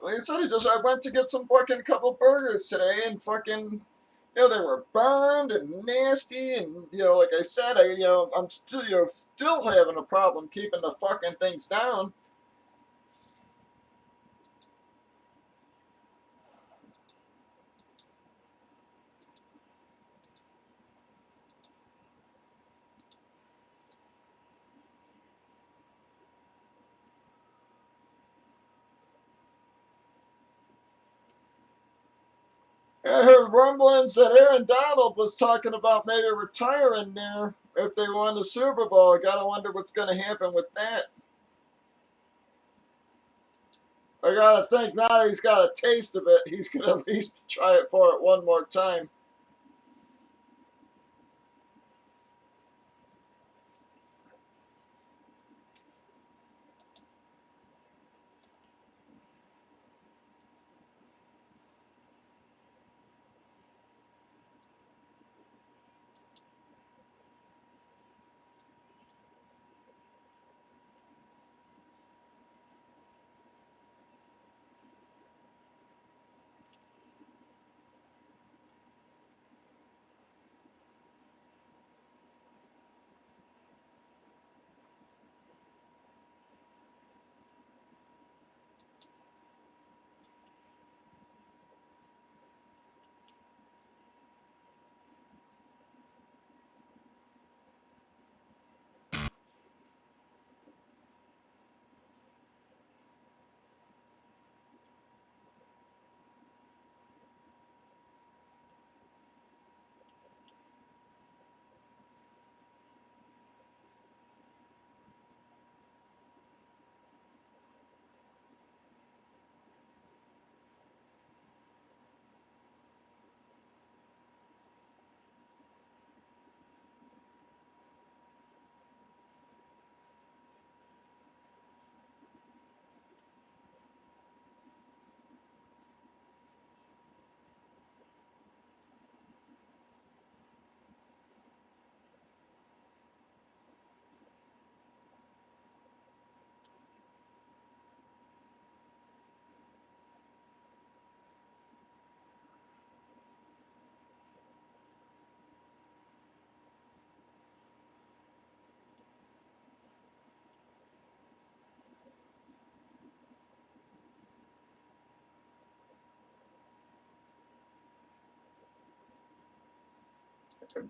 like I said, I went to get some fucking couple burgers today and fucking they were burned and nasty, and like I said, I'm still, still having a problem keeping the fucking things down. I heard rumblings that Aaron Donald was talking about maybe retiring there if they won the Super Bowl. I gotta wonder what's gonna happen with that. I gotta think now that he's got a taste of it, he's gonna at least try it for it one more time.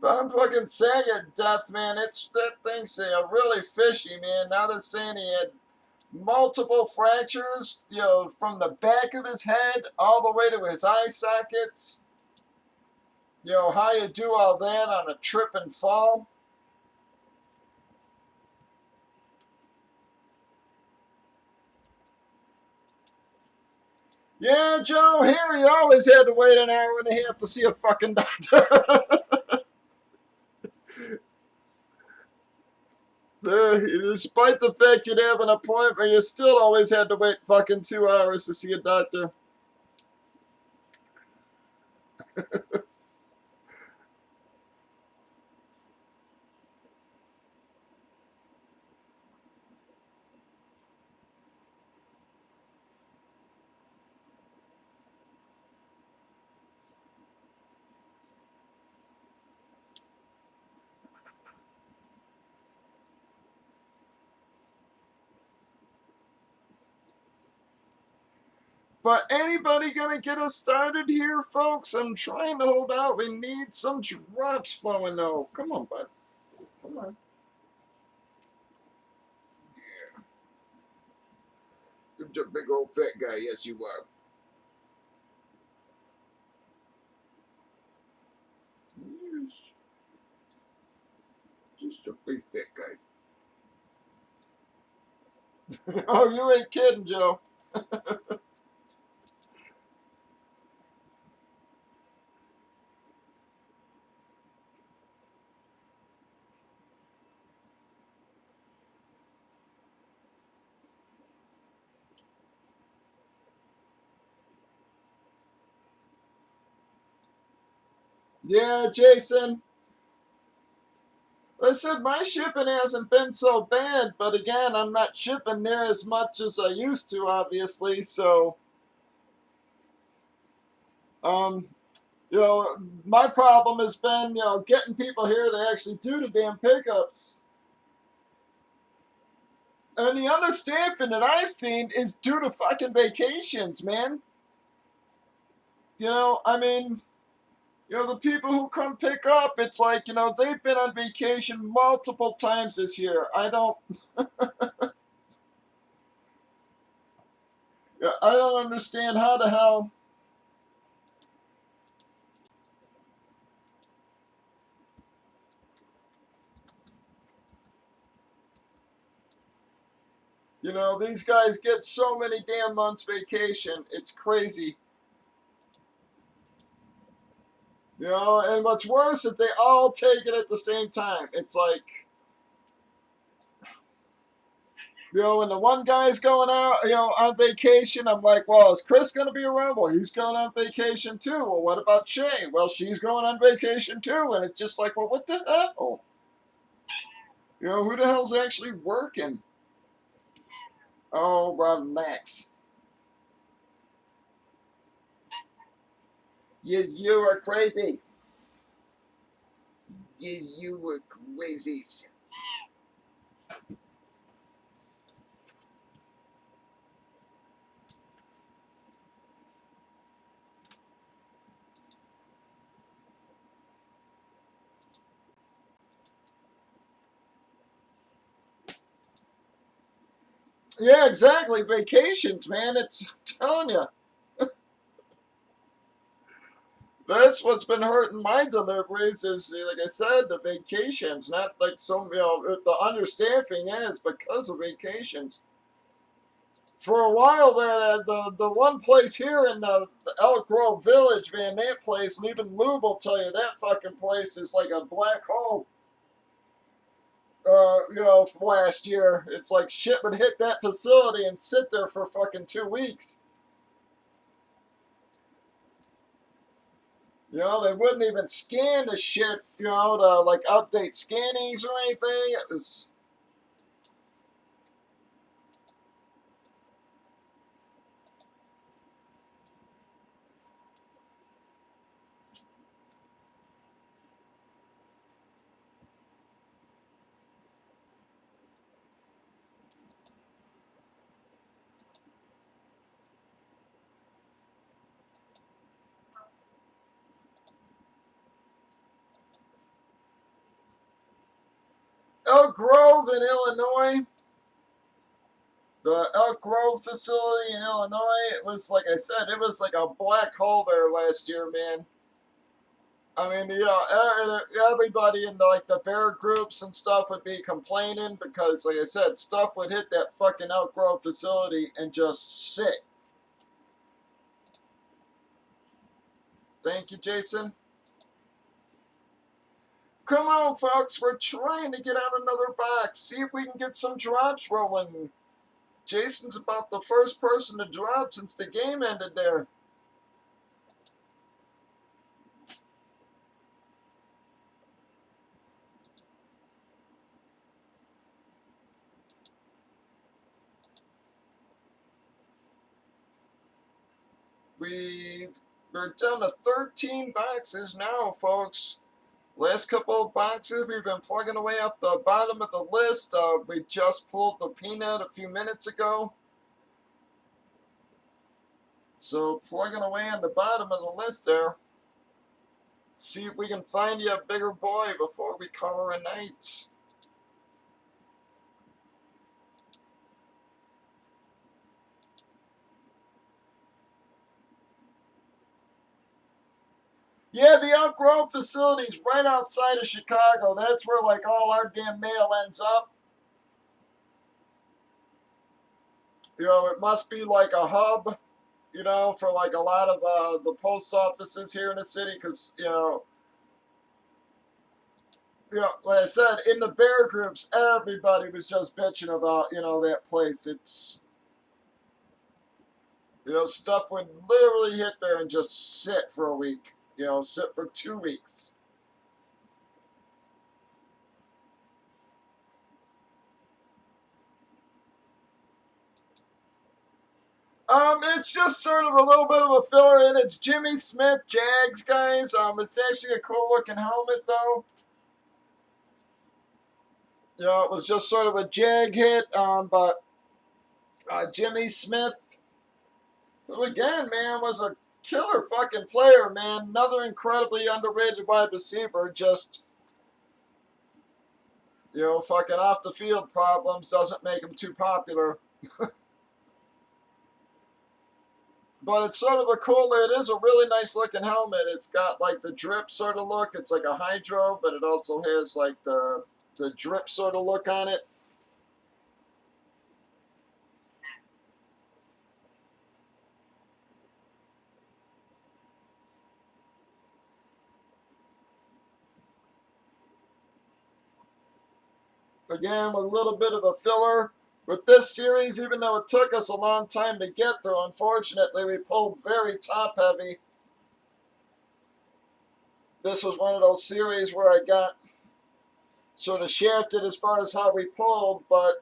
I'm fucking saying it, Death, man. It's that thing's really fishy, man. Now they're saying he had multiple fractures, from the back of his head all the way to his eye sockets. How you do all that on a trip and fall? Yeah, Joe, here you always had to wait an hour and a half to see a fucking doctor. Despite the fact you'd have an appointment, you still always had to wait fucking 2 hours to see a doctor. But anybody gonna get us started here, folks? I'm trying to hold out. We need some drops flowing, though. Come on, bud. Come on. You're just a big old fat guy. Yes, you are. Yes. Just a big fat guy. Oh, you ain't kidding, Joe. Yeah, Jason. I said my shipping hasn't been so bad, but again, I'm not shipping near as much as I used to, obviously. So, um, my problem has been, getting people here to actually do the damn pickups. And the understaffing that I've seen is due to fucking vacations, man. I mean, the people who come pick up, it's like, they've been on vacation multiple times this year. I don't understand how the hell, these guys get so many damn months vacation. It's crazy. And what's worse is they all take it at the same time. It's like, when the one guy's going out, on vacation, I'm like, well, is Chris going to be around? Well, he's going on vacation too. Well, what about Shay? Well, she's going on vacation too. And it's just like, well, what the hell? Who the hell's actually working? Oh, relax. Yes, you are crazy. Yes, you were crazy. Yeah, exactly. Vacations, man. I'm telling you. That's what's been hurting my deliveries is, like I said, the vacations. Not like the understaffing is because of vacations. For a while there, the one place here in the Elk Grove Village, man, that place, and even Lube will tell you that fucking place is like a black hole. Last year, it's like shit would hit that facility and sit there for fucking 2 weeks. They wouldn't even scan the shit, to like update scannings or anything. It was, Elk Grove in Illinois. The Elk Grove facility in Illinois, it was, like I said, it was like a black hole there last year, man. I mean, you know, everybody in like the bear groups and stuff would be complaining because, like I said, stuff would hit that fucking Elk Grove facility and just sit. Thank you, Jason. Come on, folks. We're trying to get out another box. See if we can get some drops rolling. Jason's about the first person to drop since the game ended there. We're down to 13 boxes now, folks. Last couple of boxes, we've been plugging away off the bottom of the list. We just pulled the peanut a few minutes ago. So plugging away on the bottom of the list there. See if we can find you a bigger boy before we call her a night. Yeah, the Elk Grove facility's right outside of Chicago. That's where like all our damn mail ends up. You know, it must be like a hub, you know, for like a lot of the post offices here in the city, because like I said, in the bear groups, everybody was just bitching about, that place. It's, stuff would literally hit there and just sit for a week, sit for 2 weeks. It's just sort of a little bit of a filler, and it's Jimmy Smith Jags, guys. It's actually a cool looking helmet, though. It was just sort of a Jag hit, but Jimmy Smith, who again, man, was a killer fucking player, man. Another incredibly underrated wide receiver. Just, fucking off the field problems doesn't make him too popular. But it's sort of it is a really nice looking helmet. It's got like the drip sort of look. It's like a hydro, but it also has like the drip sort of look on it. Again, a little bit of a filler. With this series, even though it took us a long time to get through, unfortunately, we pulled very top heavy. This was one of those series where I got sort of shafted as far as how we pulled, but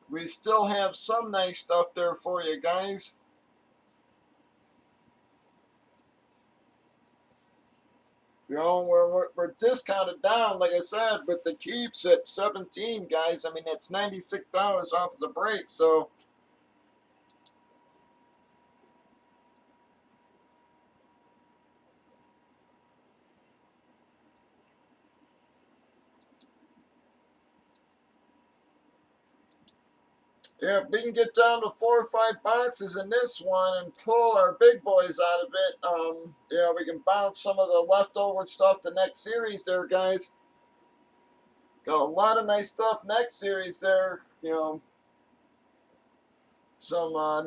we still have some nice stuff there for you guys. We're discounted down, like I said, with the keeps at 17, guys. I mean, that's $96 off of the break, so yeah, if we can get down to 4 or 5 boxes in this one and pull our big boys out of it, we can bounce some of the leftover stuff the next series there, guys. Got a lot of nice stuff next series there, some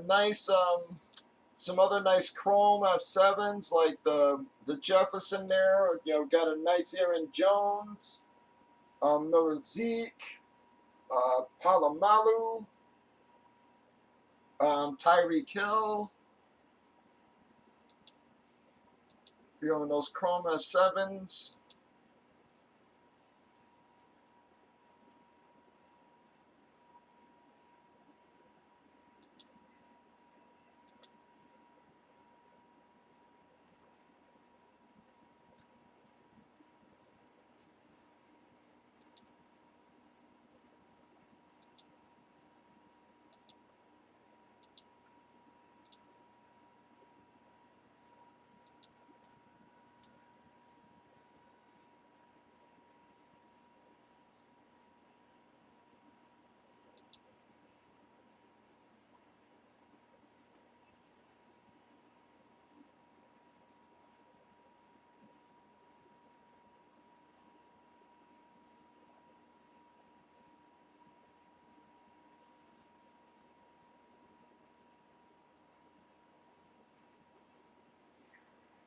some other nice chrome F7s like the Jefferson there. Got a nice Aaron Jones, another Zeke, Palomalu, Tyreek Hill. Those chrome F7s.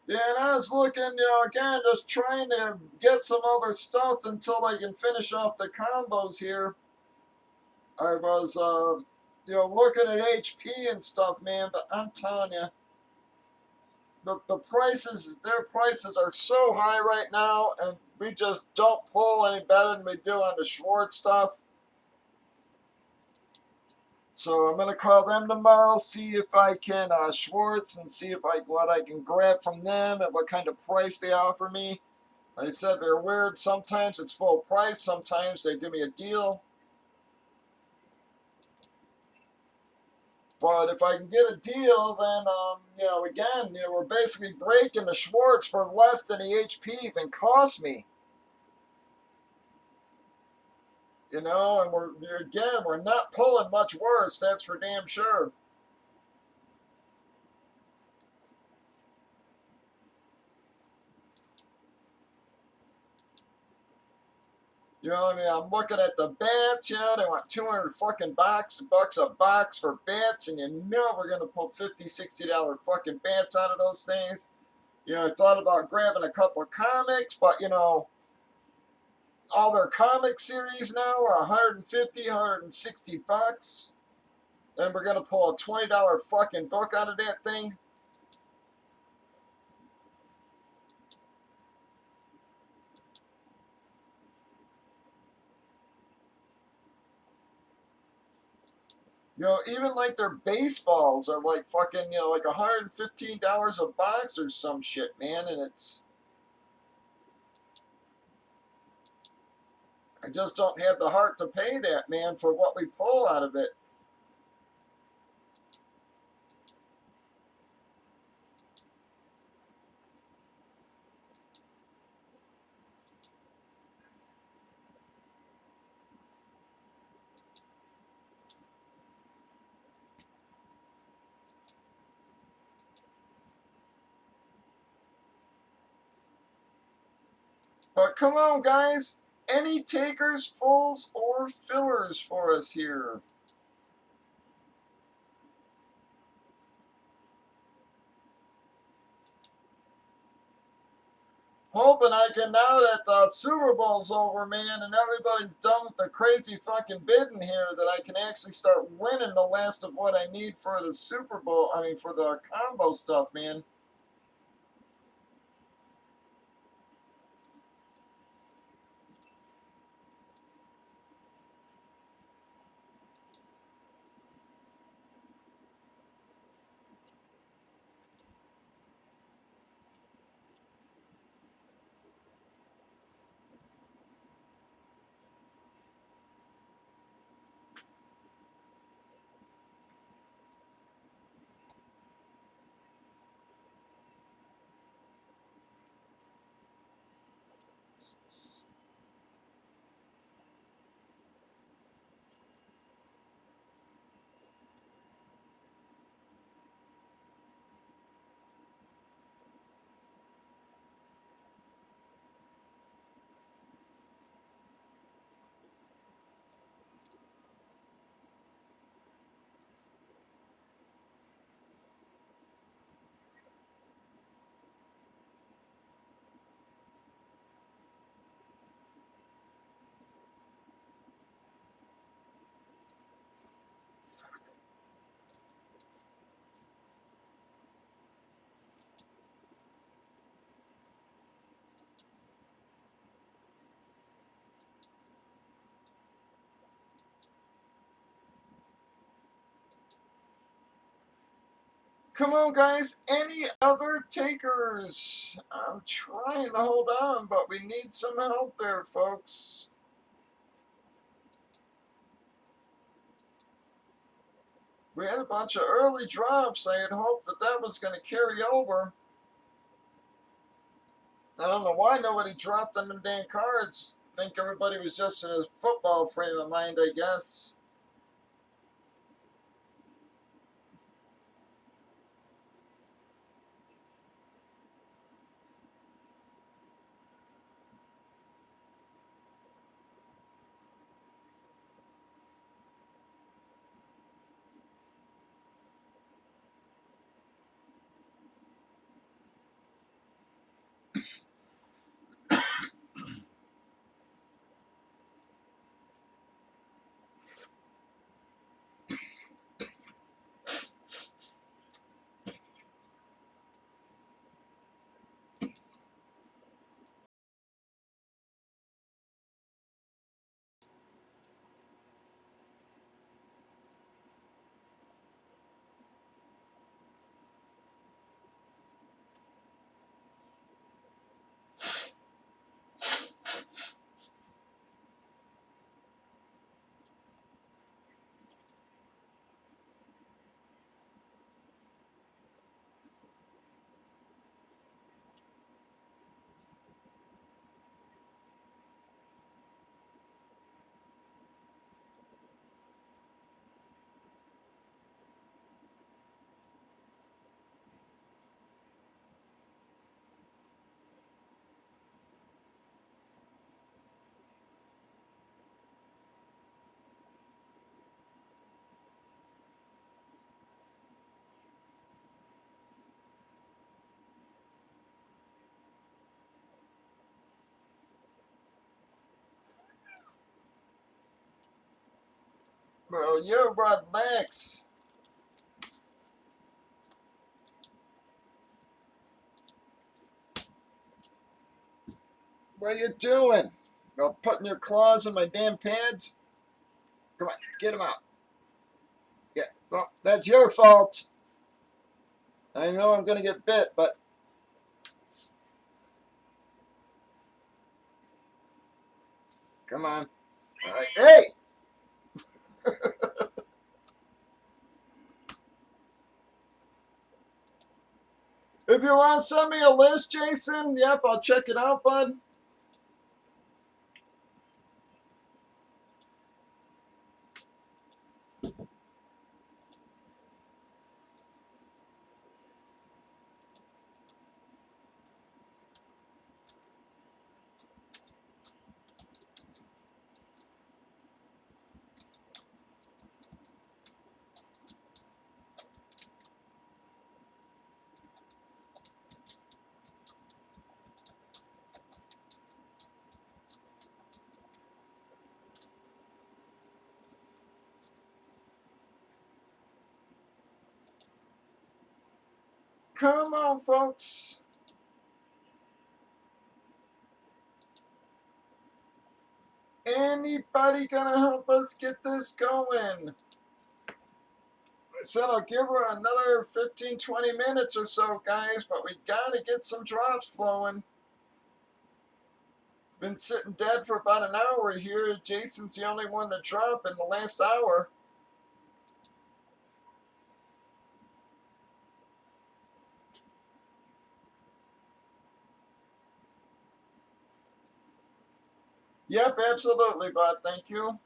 Yeah, and I was looking, again, just trying to get some other stuff until I can finish off the combos here. I was, looking at HP and stuff, man, but I'm telling you, the prices, their prices are so high right now, and we just don't pull any better than we do on the Schwartz stuff. So I'm going to call them tomorrow, see if I can Schwartz and see if what I can grab from them and what kind of price they offer me. Like I said, they're weird. Sometimes it's full price. Sometimes they give me a deal. But if I can get a deal, then, again, we're basically breaking the Schwartz for less than the HP even cost me. And we're not pulling much worse. That's for damn sure. I'm looking at the bats, they want 200 fucking bucks a box for bats, and we're going to pull $50, $60 fucking bats out of those things. I thought about grabbing a couple of comics, but, all their comic series now are 150, 160 bucks. And we're going to pull a $20 fucking book out of that thing. Even like their baseballs are like fucking, like $115 a box or some shit, man. And I just don't have the heart to pay that, man, for what we pull out of it. But come on, guys. Any takers, fulls, or fillers for us here? Hoping I can, now that the Super Bowl's over, man, and everybody's done with the crazy fucking bidding here, that I can actually start winning the last of what I need for the Super Bowl. I mean, for the combo stuff, man. Come on, guys. Any other takers? I'm trying to hold on, but we need some help there, folks. We had a bunch of early drops. I had hoped that that was going to carry over. I don't know why nobody dropped them in damn cards. I think everybody was just in a football frame of mind, I guess. Bro, you relax. What are you doing? Bro, putting your claws in my damn pads? Come on, get them out. Yeah, well, that's your fault. I know I'm going to get bit, but... Come on. All right. Hey! If you want to send me a list, Jason, yep, I'll check it out, bud. Come on, folks. Anybody gonna help us get this going? I said I'll give her another 15, 20 minutes or so, guys, but we gotta get some drops flowing. Been sitting dead for about an hour here. Jason's the only one to drop in the last hour. Yep, absolutely, bud. Thank you.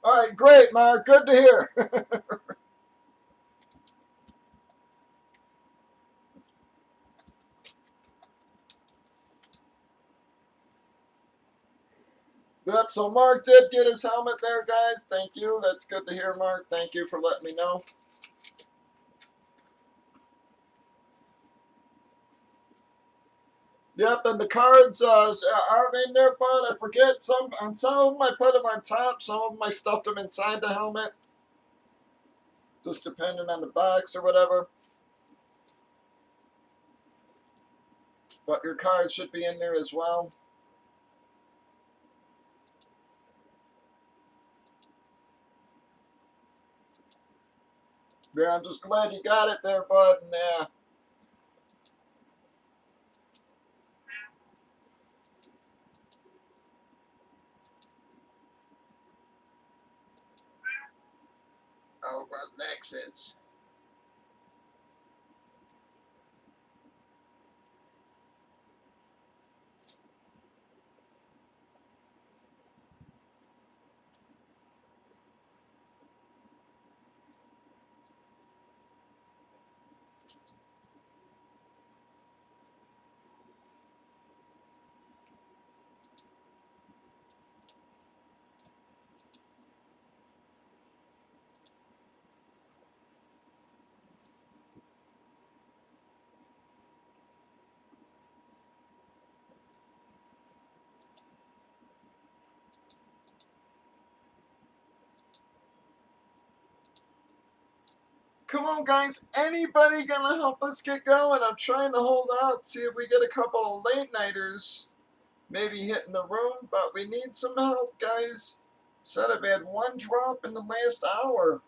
All right, great, Mark. Good to hear. Yep, so Mark did get his helmet there, guys. Thank you. That's good to hear, Mark. Thank you for letting me know. Yep, and the cards aren't in there, but I forget on some of them I put them on top, some of them I stuffed them inside the helmet, just depending on the box or whatever. But your cards should be in there as well. Yeah, I'm just glad you got it there, bud. And, yeah. Oh, what next is? Come on, guys. Anybody gonna help us get going? I'm trying to hold out, see if we get a couple of late nighters maybe hitting the room, but we need some help, guys. Said I've had one drop in the last hour.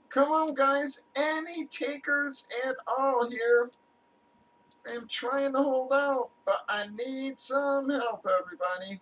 Come on, guys. Any takers at all here? I'm trying to hold out, but I need some help, everybody.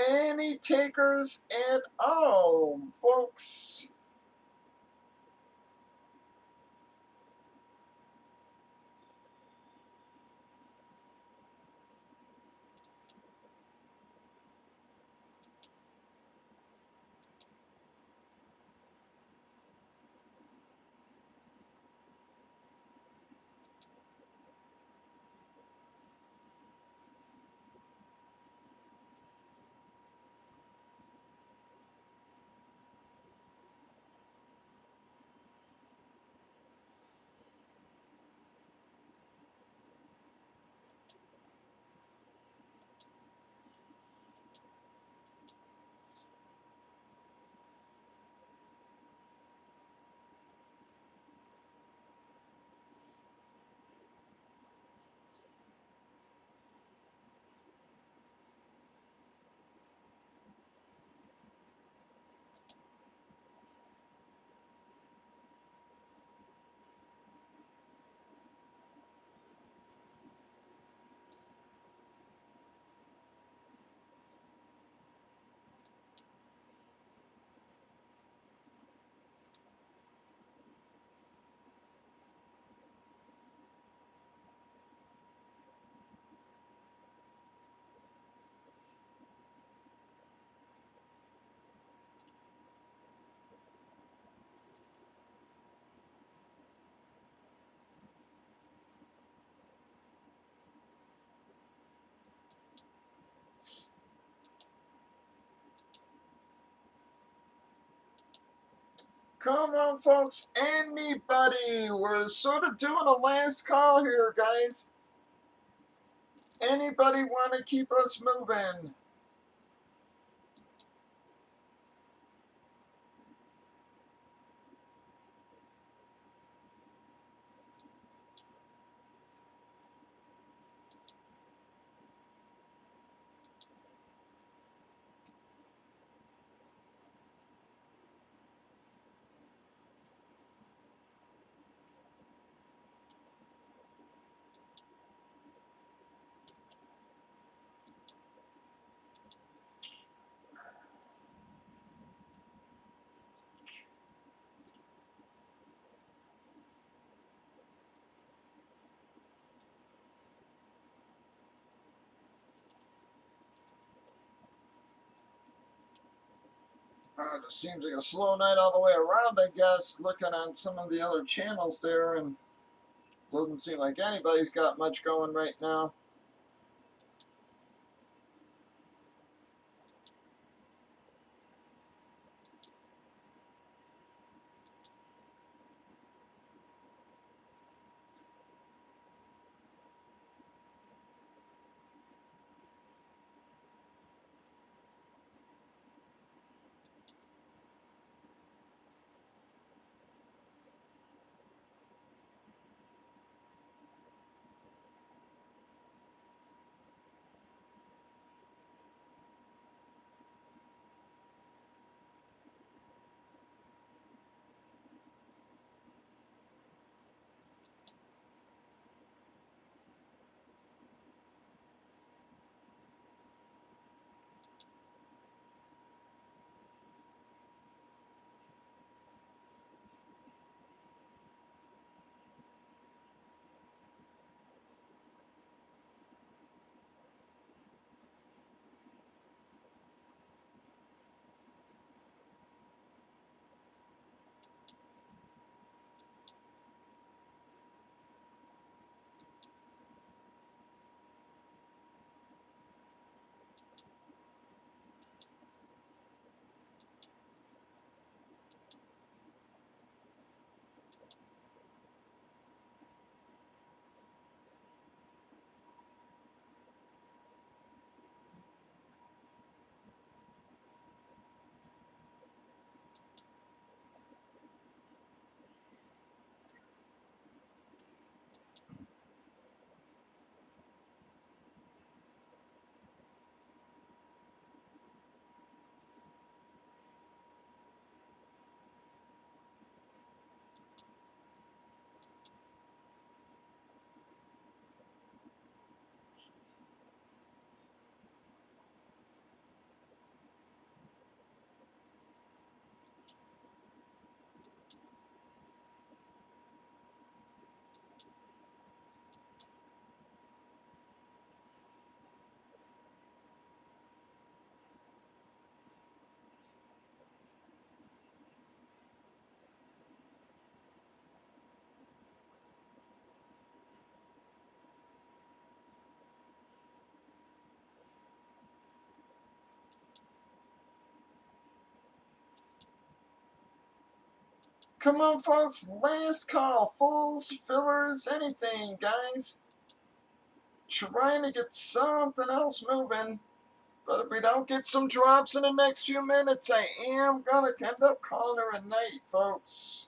Any takers at all, folks? Come on, folks. Anybody? We're sort of doing a last call here, guys. Anybody want to keep us moving? Just seems like a slow night all the way around, I guess, looking on some of the other channels there, and doesn't seem like anybody's got much going right now. Come on, folks, last call. Fulls, fillers, anything, guys. Trying to get something else moving. But if we don't get some drops in the next few minutes, I am going to end up calling her a night, folks.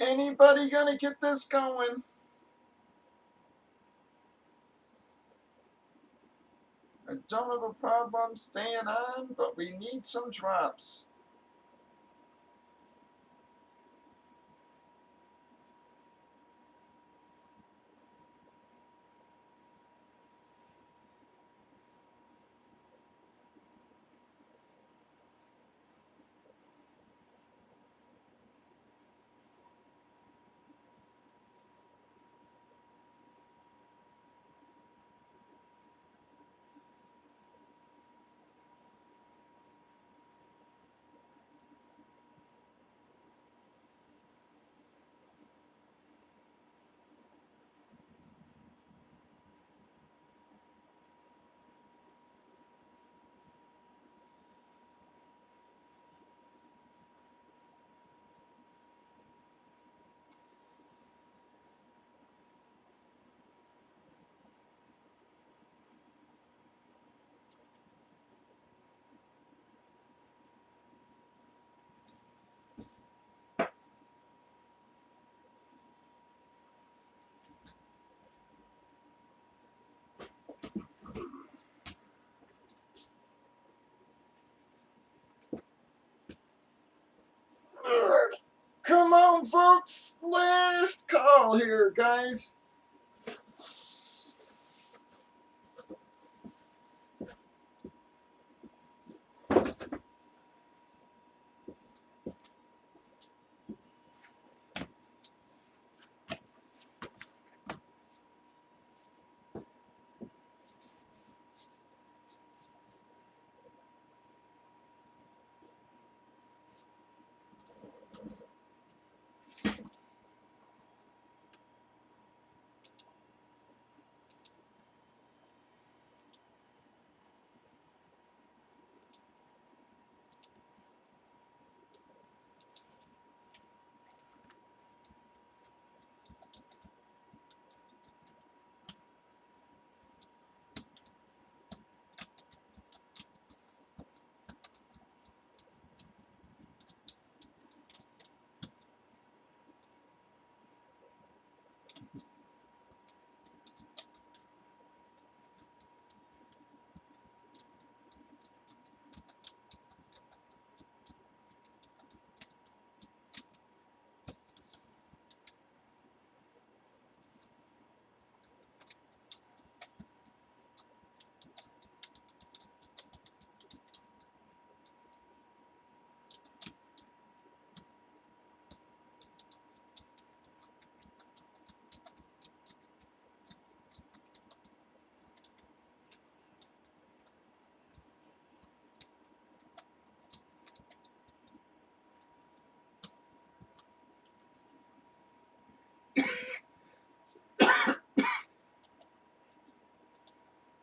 Anybody gonna get this going? I don't have a problem staying on, but we need some drops. Come on, folks. Last call here, guys.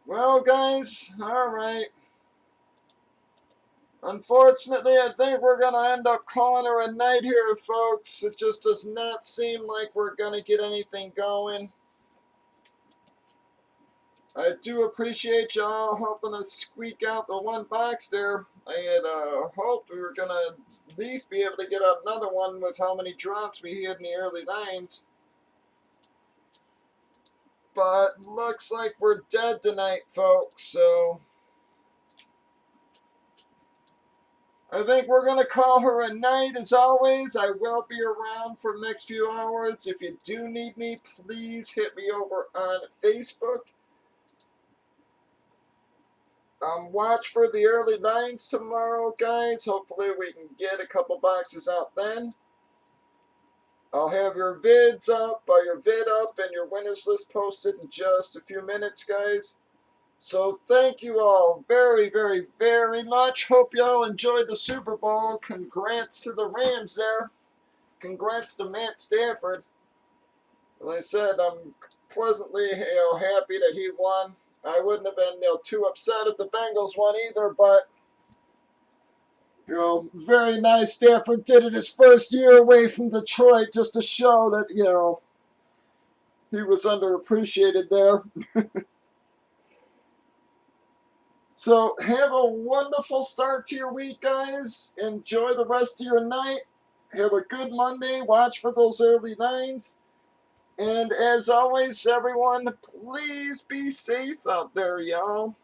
Well, guys, all right. Unfortunately, I think we're going to end up calling her a night here, folks. It just does not seem like we're going to get anything going. I do appreciate y'all helping us squeak out the one box there. I had hoped we were going to at least be able to get another one with how many drops we had in the early lines. But looks like we're dead tonight, folks, so I think we're going to call her a night. As always, I will be around for the next few hours. If you do need me, please hit me over on Facebook. Watch for the early lines tomorrow, guys. Hopefully we can get a couple boxes out then. I'll have your vids up, your vid up, and your winners list posted in just a few minutes, guys. So thank you all very, very, very much. Hope y'all enjoyed the Super Bowl. Congrats to the Rams there. Congrats to Matt Stafford. Like I said, I'm pleasantly happy that he won. I wouldn't have been too upset if the Bengals won either, but very nice. Stafford did it his first year away from Detroit just to show that, he was underappreciated there. So have a wonderful start to your week, guys. Enjoy the rest of your night. Have a good Monday. Watch for those early nines. And as always, everyone, please be safe out there, y'all.